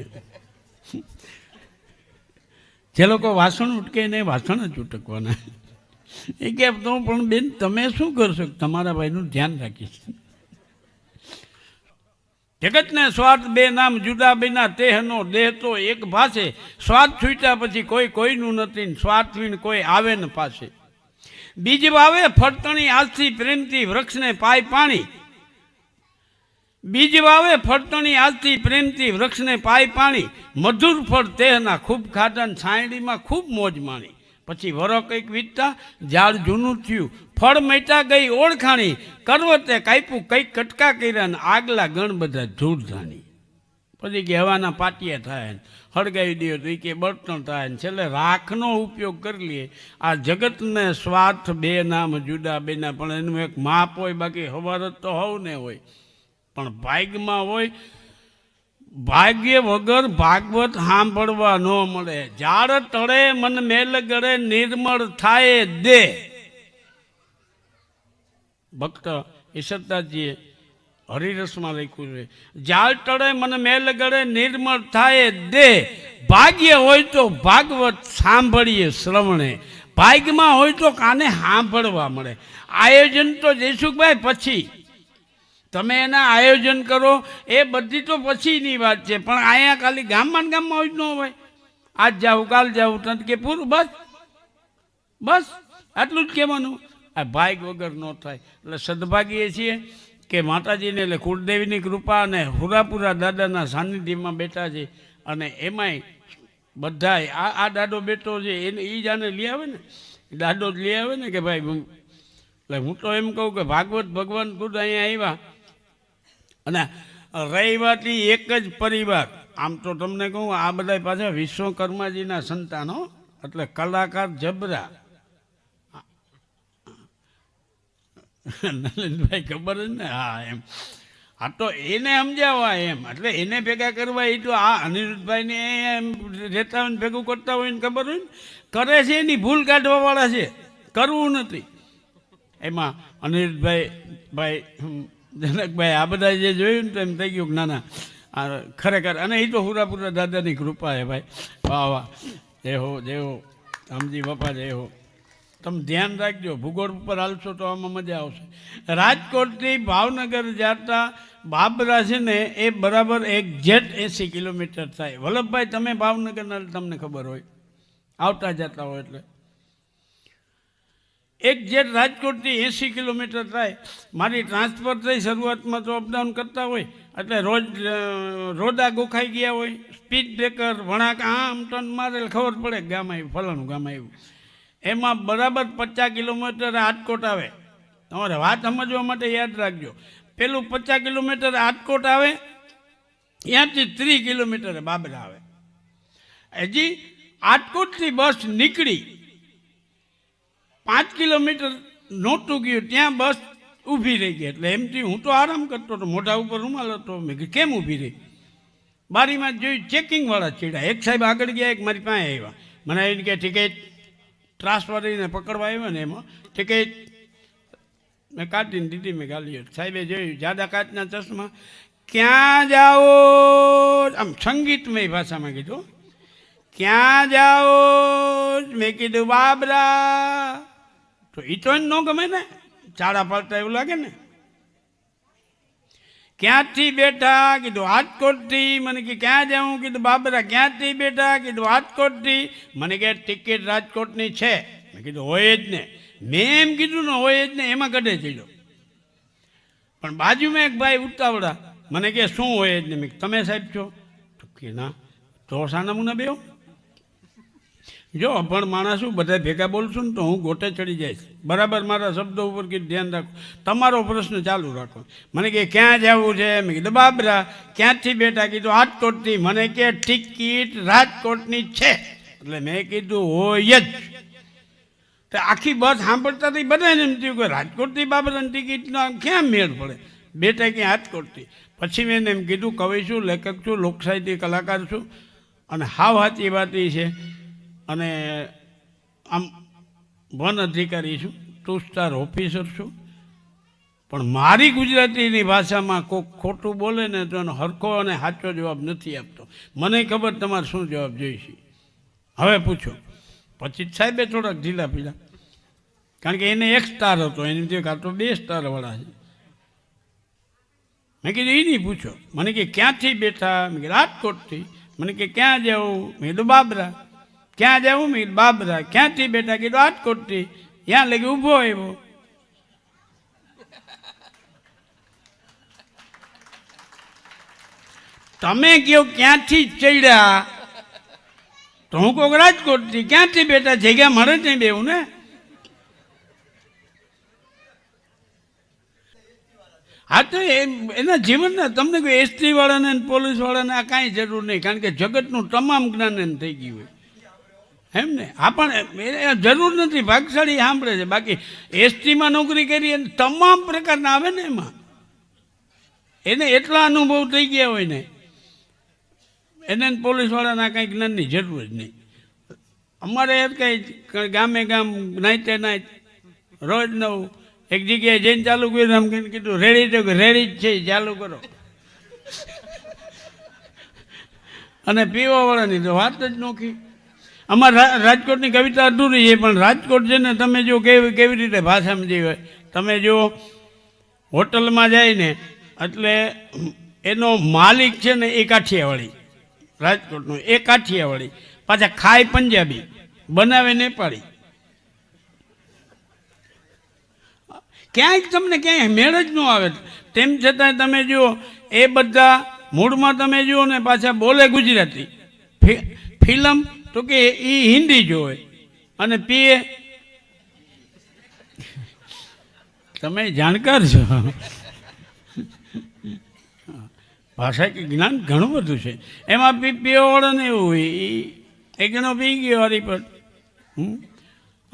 જે લોકો વાસણ ઉટકે ને વાસણ જ ઉટકવાના. એ કે તો પણ બેન તમે શું કરશો? તમારા ભાઈનું ધ્યાન રાખીશ. જગતને સ્વાર્થ 2 નામ જુદા બિના તેહનો દેહ તો એક ભાષે. સ્વાર્થ છૂટ્યા પછી કોઈ કોઈનું નથી, સ્વાર્થ વિણ કોઈ આવે ને પાસે. બીજ વાવે ફરતણી આજથી પ્રેમથી વૃક્ષને પાય પાણી. બીજ વાવે ફરતણી આજથી પ્રેમથી વૃક્ષને પાય પાણી. મધુર ફળ તેહના ખૂબ ખાધા, છાંયડીમાં ખૂબ મોજ માણી. પછી વરો કંઈક વીતતા ઝાડ જૂનું થયું, ફળ મેટા ગઈ ઓળખાણી. કરવતે કાપ્યું કંઈક કટકા કર્યા ને આગલા ગણ બધા ધૂળ ધાણી. પછી કે હવાના પાટિયા થાય, હળગાવી દે તો એ કે બળતણ થાય ને છેલ્લે રાખનો ઉપયોગ કરી લઈએ. આ જગતને સ્વાર્થ 2 નામ જુદા બેના, પણ એનું એક માપ હોય. બાકી હવારત તો હોવ ને હોય, પણ ભાગ્યમાં હોય. ભાગ્ય વગર ભાગવત સાંભળવા ન મળે. ઝાડ તળે મન મેલ ગળે નિર્મળ થાય દે. ભક્ત ઈશરદાસજીએ હરિરસમાં લખ્યું છે, જાળ ટળે મને મેલ ગળે નિર્મળ થાય દે, ભાગ્ય હોય તો ભાગવત સાંભળીએ શ્રવણે, ભાગ્યમાં હોય તો કાને સાંભળવા મળે. આયોજન તો જયસુખભાઈ પછી તમે એના આયોજન કરો એ બધી તો પછીની વાત છે, પણ અહીંયા ખાલી ગામમાં હોય ન હોય, આજ જાઉં કાલ જાઉં તંત કે પૂરું, બસ બસ આટલું જ કહેવાનું. આ ભાગ વગર ન થાય. એટલે સદભાગીએ છીએ કે માતાજીને એટલે કુળદેવીની કૃપા અને હુરાપુરા દાદાના સાનિધ્યમાં બેઠા છે. અને એમાંય બધાય આ દાદો બેઠો છે એને એ જાને લઈ આવે ને, દાદો જ લઈ આવે ને કે ભાઈ. એટલે હું તો એમ કહું કે ભાગવત ભગવાન ખુદ અહીંયા આવ્યા અને રવિવારથી એક જ પરિવાર. આમ તો તમને કહું આ બધા પાછા વિશ્વકર્માજીના સંતાનો, એટલે કલાકાર જબરા. નલિનભાઈ ખબર જ ને, હા એમ. હા તો એને સમજાવવા એમ, એટલે એને ભેગા કરવા એ તો આ અનિરુદ્ધભાઈને એમ રહેતા હોય ને ભેગું કરતા હોય ને ખબર હોય ને, કરે છે એની ભૂલ કાઢવાવાળા છે, કરવું નથી. એમાં અનિરુદ્ધભાઈ ભાઈ જનકભાઈ આ બધા જે જોયું ને તો એમ થઈ ગયું કે ના ના આ ખરેખર. અને એ તો હુરાપુરા દાદાની કૃપા છે ભાઈ. વાહ વાહ, જય હો જય હો રામજી બાપા જય હો. તમે ધ્યાન રાખજો, ભૂગોળ ઉપર હાલશો તો આમાં મજા આવશે. રાજકોટથી ભાવનગર જતા બાબરા છે ને એ બરાબર એક્ઝેક્ટ 80 કિલોમીટર થાય. વલ્લભભાઈ તમે ભાવનગરના તમને ખબર હોય, આવતા જતા હોય, એટલે એક્ઝેક્ટ રાજકોટથી 80 કિલોમીટર થાય. મારી ટ્રાન્સફર થઈ, શરૂઆતમાં તો અપડાઉન કરતા હોય એટલે રોજ રોડા ગોખાઈ ગયા હોય, સ્પીડ બ્રેકર વળાંક આમ ટન મારેલ ખબર પડે ગામ આવ્યું, ફલાણું ગામ આવ્યું. એમાં બરાબર 50 કિલોમીટર રાજકોટ આવે. તમારે વાત સમજવા માટે યાદ રાખજો, પેલું 50 કિલોમીટર રાજકોટ આવે, ત્યાંથી 30 કિલોમીટર બાબરા આવે. હજી રાજકોટથી બસ નીકળી 5 કિલોમીટર નહોતું ગયું ત્યાં બસ ઊભી રહી ગઈ. એટલે એમથી હું તો આરામ કરતો હતો, મોઢા ઉપર રૂમાલ હતો. મેં કીધું કેમ ઊભી રહી? બારીમાં જોયું ચેકિંગવાળા ચીડા. એક સાહેબ આગળ ગયા, એક મારી પાસે આવ્યા. મને એને કે ટિકિટ ટ્રાન્સફરીને પકડવા આવ્યો ને એમાં ટિકિટ મેં કાઢીને દીધી. મેં ગાલી સાહેબે જોયું, જાડા કાચના ચશ્મા. ક્યાં જાઓ? આમ સંગીતમય ભાષામાં કીધું, ક્યાં જાઓ? મેં કીધું બાબરા. તો એ તો ન ગમે ને, ચાડા પાડતા એવું લાગે ને. ક્યાંથી બેઠા? કીધું રાજકોટથી. મને કે ક્યાં જાઉં? કીધું બાબરા. ક્યાંથી બેઠા? કીધું રાજકોટથી. મને કે ટિકિટ રાજકોટની છે. મેં કીધું હોય જ ને. મેં એમ કીધું ને હોય જ ને, એમાં કઢે ચડ્યો. પણ બાજુમાં એક ભાઈ ઉતાવળા મને કે શું હોય જ ને? મેં તમે સાહેબ છો? તો કે ના. તો સાનામુના બેહો. જો અભણ માણસ બધા ભેગા બોલશું ને તો હું ગોટે ચડી જઈશ. બરાબર મારા શબ્દો ઉપર કંઈ ધ્યાન રાખો. તમારો પ્રશ્ન ચાલુ રાખો. મને કે ક્યાં જવું છે? મેં કીધું બાબરા. ક્યાંથી બેઠા? કીધું રાજકોટથી. મને કે ટિકિટ રાજકોટની છે. એટલે મેં કીધું હોય જ. તો આખી બસ સાંભળતા હતી બધાને એમ થયું કે રાજકોટથી બાબરાની ટિકિટનો ક્યાં મેળ પડે? બેઠા ક્યાં રાજકોટથી. પછી મેં એમ કીધું કવિ છું, લેખક છું, લોકસાહિત્ય કલાકાર છું અને હાવ સાચી વાત એ છે. અને આમ વન અધિકારી છું, 2 સ્ટાર ઓફિસર છું. પણ મારી ગુજરાતીની ભાષામાં કોઈ ખોટું બોલે ને તો એનો હરખો અને સાચો જવાબ નથી આપતો. મને ખબર તમારે શું જવાબ જોઈશે. હવે પૂછો. પછી સાહેબે થોડાક ઢીલા પીડા, કારણ કે એને 1 સ્ટાર હતો, એની જે કાં તો 2 સ્ટારવાળા છે. મેં કીધું એ નહીં પૂછો. મને કે ક્યાંથી બેઠા? મેં કીધું રાજકોટથી. મને કે ક્યાં જવું? મેં કીધું બાબરા. ક્યાં જવું? મેં કીધું બાબરા. ક્યાંથી બેઠા? કીધું રાજકોટથી. ત્યાં લગી ઊભો આવ્યો. તમે કહો ક્યાંથી ચડ્યા તો હું કહું રાજકોટથી. ક્યાંથી બેઠા? જગ્યા મળે ત્યાં બેવું ને. હા તો એના જીવનના તમને કોઈ એસટી વાળાને પોલીસ વાળાને આ કાંઈ જરૂર નહીં, કારણ કે જગતનું તમામ જ્ઞાન એને થઈ ગયું હોય એમ ને. હા પણ જરૂર નથી, ભાગશાળી સાંભળે છે. બાકી એસટીમાં નોકરી કરી અને તમામ પ્રકારના આવે ને એમાં એને એટલા અનુભવ થઈ ગયા હોય ને, એને પોલીસવાળાના કાંઈ જ્ઞાનની જરૂર જ નહીં. અમારે કંઈ ગામે ગામ નાઈતે નાઈત રોજ નવું એક જગ્યાએ જઈને ચાલુ કર્યું, આમ કીધું રેડી તો રેડી જ છે, ચાલુ કરો. અને પીવાવાળાની તો વાત જ નોખી. અમારા રાજકોટની કવિતા અધૂરી છે, પણ રાજકોટ છે ને તમે જો કેવી રીતે ભાષામાં જે હોય, તમે જો હોટલમાં જાય ને એટલે એનો માલિક છે ને એ કાઠિયાવાડી, રાજકોટનો એ કાઠિયાવાડી, પાછા ખાય પંજાબી, બનાવે નેપાળી. ક્યાંય તમને ક્યાંય મેળ જ ન આવે. તેમ છતાં તમે જુઓ એ બધા મૂળમાં તમે જુઓ ને પાછા બોલે ગુજરાતી. ફિલ્મ તો કે એ હિન્દી જોવે અને પીએ. તમે જાણકાર છો, ભાષા કે જ્ઞાન ઘણું બધું છે. એમાં પીવાવાળાને એવું હોય, એક જણો પી ગયો હરીપટ,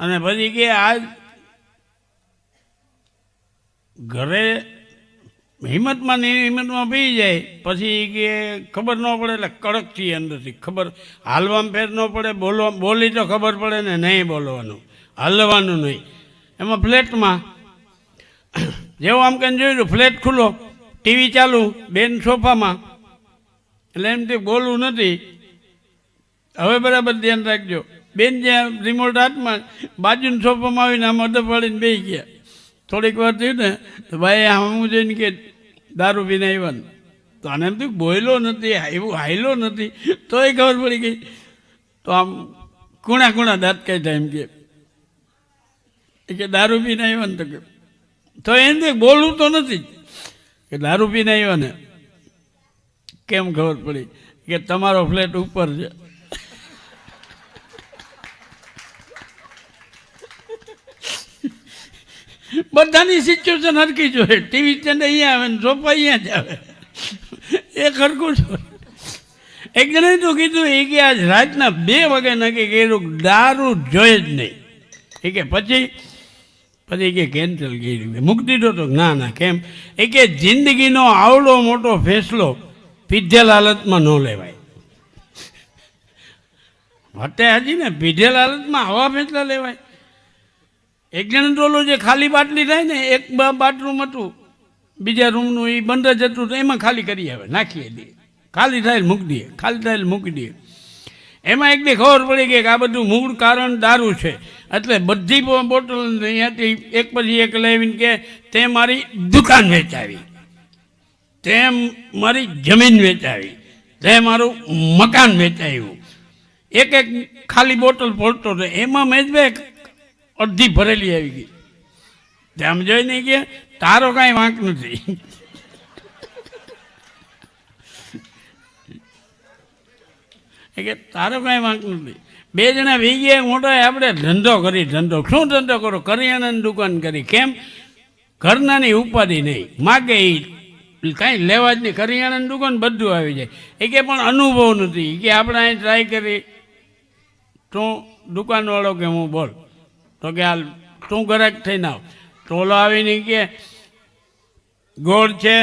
અને પછી કે આ ઘરે હિંમતમાં પી જાય, પછી કે ખબર ન પડે એટલે કડક છીએ અંદરથી, ખબર હાલવામાં ફેર ન પડે, બોલી તો ખબર પડે ને નહીં બોલવાનું, હલવાનું નહીં. એમાં ફ્લેટમાં જેવું આમ કંઈ જોયું, ફ્લેટ ખુલ્લો, ટીવી ચાલુ, બેન સોફામાં, એટલે એમથી બોલવું નથી. હવે બરાબર ધ્યાન રાખજો, બેન જ્યાં રિમોટ હાથમાં, બાજુના સોફામાં આવીને આમ અડપ વાળીને બેસી ગયા. થોડીક વાર થયું ને તો ભાઈ આમ જઈને કે દારૂ પીને આવ્યા ને, તો આને એમ થયું બોયલો નથી, એવું હાયલો નથી, તોય ખબર પડી ગઈ. તો આમ કુણા દાંત કાઢ્યા, એમ કે દારૂ પીને આવ્યા ને, તો એમ બોલવું તો નથી કે દારૂ પીને આવ્યા ને. કેમ ખબર પડી કે તમારો ફ્લેટ ઉપર છે. બધાની સિચ્યુએશન હરકી જોઈએ. ટીવી ચેનલ અહીંયા આવે ને સોફા અહીંયા જ આવે, એ ખરખું છે. એક જણે તો કીધું એ કે આજ રાતના 2 વાગે નક્કી કર્યું દારૂ જોઈએ જ નહીં. એ કે પછી કે કેન્સલ કર્યું, મૂકી દીધો તો. ના કેમ? એ કે જિંદગીનો આવડો મોટો ફેસલો પીધેલ હાલતમાં ન લેવાય. વટે હજી ને પીધેલ હાલતમાં આવા ફેસલા લેવાય. એક જણ તો જે ખાલી બાટલી થાય ને, એક બાથરૂમ હતું બીજા રૂમનું, એ બંધ જ હતું, તો એમાં ખાલી કરી આવે, નાખીએ દઈએ, ખાલી થાય મૂકી દઈએ, ખાલી થાય મૂકી દઈએ. એમાં એક દી ખબર પડી કે આ બધું મૂળ કારણ દારૂ છે. એટલે બધી બોટલ અહીંયાથી એક પછી એક લાવીને કે તે મારી દુકાન વેચાવી, તે મારી જમીન વેચાવી, તે મારું મકાન વેચાવ્યું. એક ખાલી બોટલ ફોડતો હતો, એમાં મેજભાઈ અડધી ભરેલી આવી ગઈ. આમ જોઈને કે તારો કાંઈ વાંક નથી. કે તારો કાંઈ વાંક નથી. 2 જણા ભેગી મોટા આપણે ધંધો કરી. શું ધંધો કરો? કરિયાણાની દુકાન કરી. કેમ? ઘરનાની ઉપાધિ નહીં, માગે એ કાંઈ લેવા જ નહીં, કરિયાણાની દુકાન બધું આવી જાય. એ કે પણ અનુભવ નથી. કે આપણે અહીં ટ્રાય કરી. તું દુકાનવાળો કે હું બોલ, તો કે હાલ તું ગ્રાહક થઈને આવ. ટોલો આવીને કે ગોળ છે?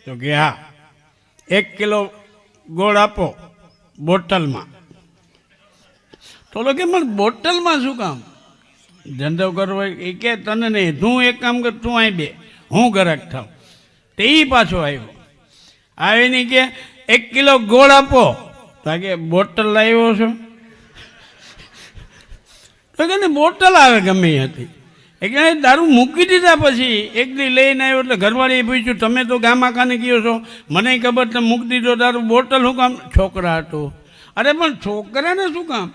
તો કે હા. 1 કિલો ગોળ આપો બોટલમાં. ટોલો કે મને બોટલમાં શું કામ? ધંધો કરવો એ કે તને નહીં, તું એક કામ કર, તું અહીં બે, હું ગ્રાહક થાવ. તે એ પાછો આવ્યો, આવીને કે 1 કિલો ગોળ આપો. તો કે બોટલ લાવ્યો છો? તો કે બોટલ આવે ગમે હતી. એક દારૂ મૂકી દીધા પછી એક દી લઈને આવ્યો, એટલે ઘરવાળીએ પૂછ્યું તમે તો ગામા ખાને ગયો છો, મને ખબર તમે મૂકી દીધો દારૂ, બોટલ શું કામ? છોકરા હતો. અરે પણ છોકરાને શું કામ?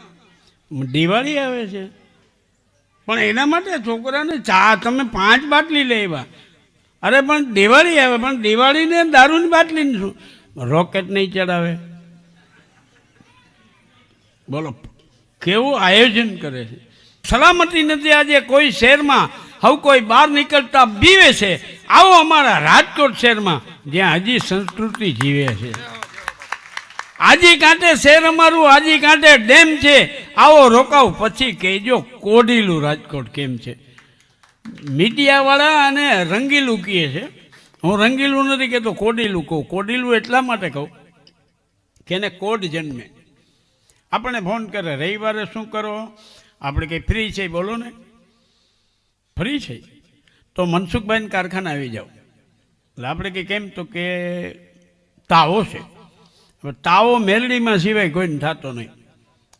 દિવાળી આવે છે, પણ એના માટે છોકરાને ચા તમે 5 બાટલી લેવા. અરે પણ દિવાળી આવે, પણ દિવાળીને દારૂની બાટલીને શું? રોકેટ નહીં ચડાવે. બોલો કેવું આયોજન કરે છે. સલામતી નથી આજે કોઈ શહેરમાં, હવે કોઈ બહાર નીકળતા બીવે છે. આવો અમારા રાજકોટ શહેરમાં, જ્યાં હજી સંસ્કૃતિ જીવે છે. આજી કાંઠે શહેર અમારું, આજી કાંઠે ડેમ છે. આવો રોકાવ, પછી કહેજો કોડીલું રાજકોટ કેમ છે. મીડિયાવાળા અને રંગીલું કહે છે. હું રંગીલું નથી કહેતો, કોડીલું કહું. કોડીલું એટલા માટે કહું કે એને કોડ જન્મે. આપણે ફોન કરે રવિવારે શું કરો, આપણે કંઈ ફ્રી છે? બોલો ને, ફ્રી છે તો મનસુખભાઈને કારખાને આવી જાઓ. એટલે આપણે કે કેમ, તો કે તાવો છે. હવે તાવો મેલડીમાં સિવાય કોઈને થતો નહીં.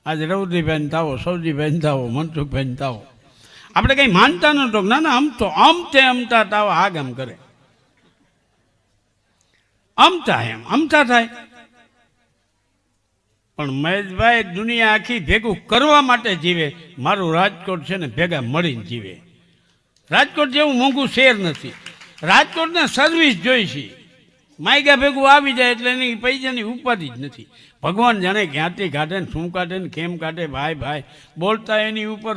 આજે રવજીભાઈને તાવો, સૌજીભાઈને તાવો, મનસુખભાઈને તાવો. આપણે કંઈ માનતા નતો, ના ના અમતા તાવો આમ કરે, અમતા થાય. પણ મહેશભાઈ દુનિયા આખી ભેગું કરવા માટે જીવે. મારું રાજકોટ છે ને ભેગા મળીને જીવે. રાજકોટ જેવું મોંઘું શહેર નથી. રાજકોટને સર્વિસ જોઈ છે. માયગા ભેગું આવી જાય એટલે એની પૈસાની ઉપાધિ જ નથી. ભગવાન જાણે ક્યાંથી કાઢે ને શું કાઢે ને કેમ કાઢે. ભાઈ બોલતા એની ઉપર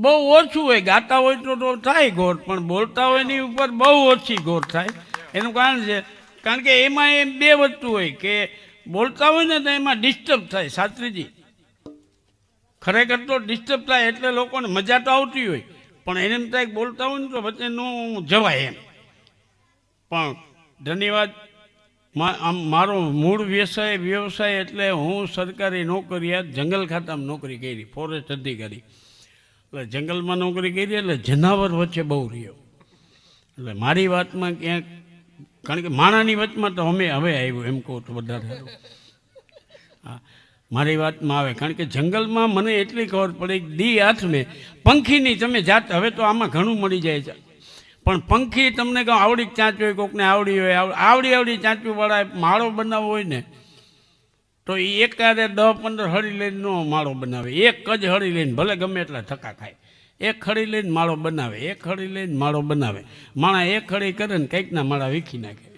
બહુ ઓછું હોય. ગાતા હોય તો થાય ગોર, પણ બોલતા હોય એની ઉપર બહુ ઓછી ગોર થાય. એનું કારણ છે, કારણ કે એમાં એમ બે વસ્તુ હોય કે બોલતા હોય ને તો એમાં ડિસ્ટર્બ થાય. શાસ્ત્રીજી ખરેખર તો ડિસ્ટર્બ થાય એટલે લોકોને મજા તો આવતી હોય, પણ એને એમ થાય બોલતા હોય ને તો વચ્ચેનું જવાય એમ. પણ ધન્યવાદ. મારો મૂળ વ્યવસાય એટલે હું સરકારી નોકરિયાત જંગલ ખાતામાં નોકરી કરી, ફોરેસ્ટ અધિકારી. એટલે જંગલમાં નોકરી કરી એટલે જનાવર વચ્ચે બહુ રહ્યો. એટલે મારી વાતમાં ક્યાંક, કારણ કે માણાની વચમાં તો હવે આવ્યું એમ કહું તો વધારે સારું. હા, મારી વાતમાં આવે, કારણ કે જંગલમાં મને એટલી ખબર પડી દી હાથમે પંખીની તમે જાત. હવે તો આમાં ઘણું મળી જાય છે, પણ પંખી તમને કહું આવડી ચાંચ હોય, કોકને આવડી હોય, આવડી ચાંચુવાળા માળો બનાવવો હોય ને તો એ એકાદે 10-15 હળી લઈને નો માળો બનાવે. એક જ હળી લઈને, ભલે ગમે એટલા ધક્કા ખાય, એક હળી લઈને માળો બનાવે, એક હળી લઈને માળો બનાવે. માણા એક હળી કરે ને કંઈકના માળા વીખી નાખે.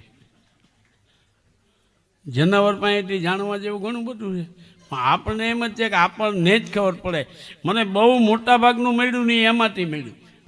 જનાવર પાસેથી જાણવા જેવું ઘણું બધું છે. પણ આપણને એમ જ છે કે આપણને જ ખબર પડે. મને બહુ મોટા ભાગનું મળ્યું નહીં, એમાંથી મળ્યું.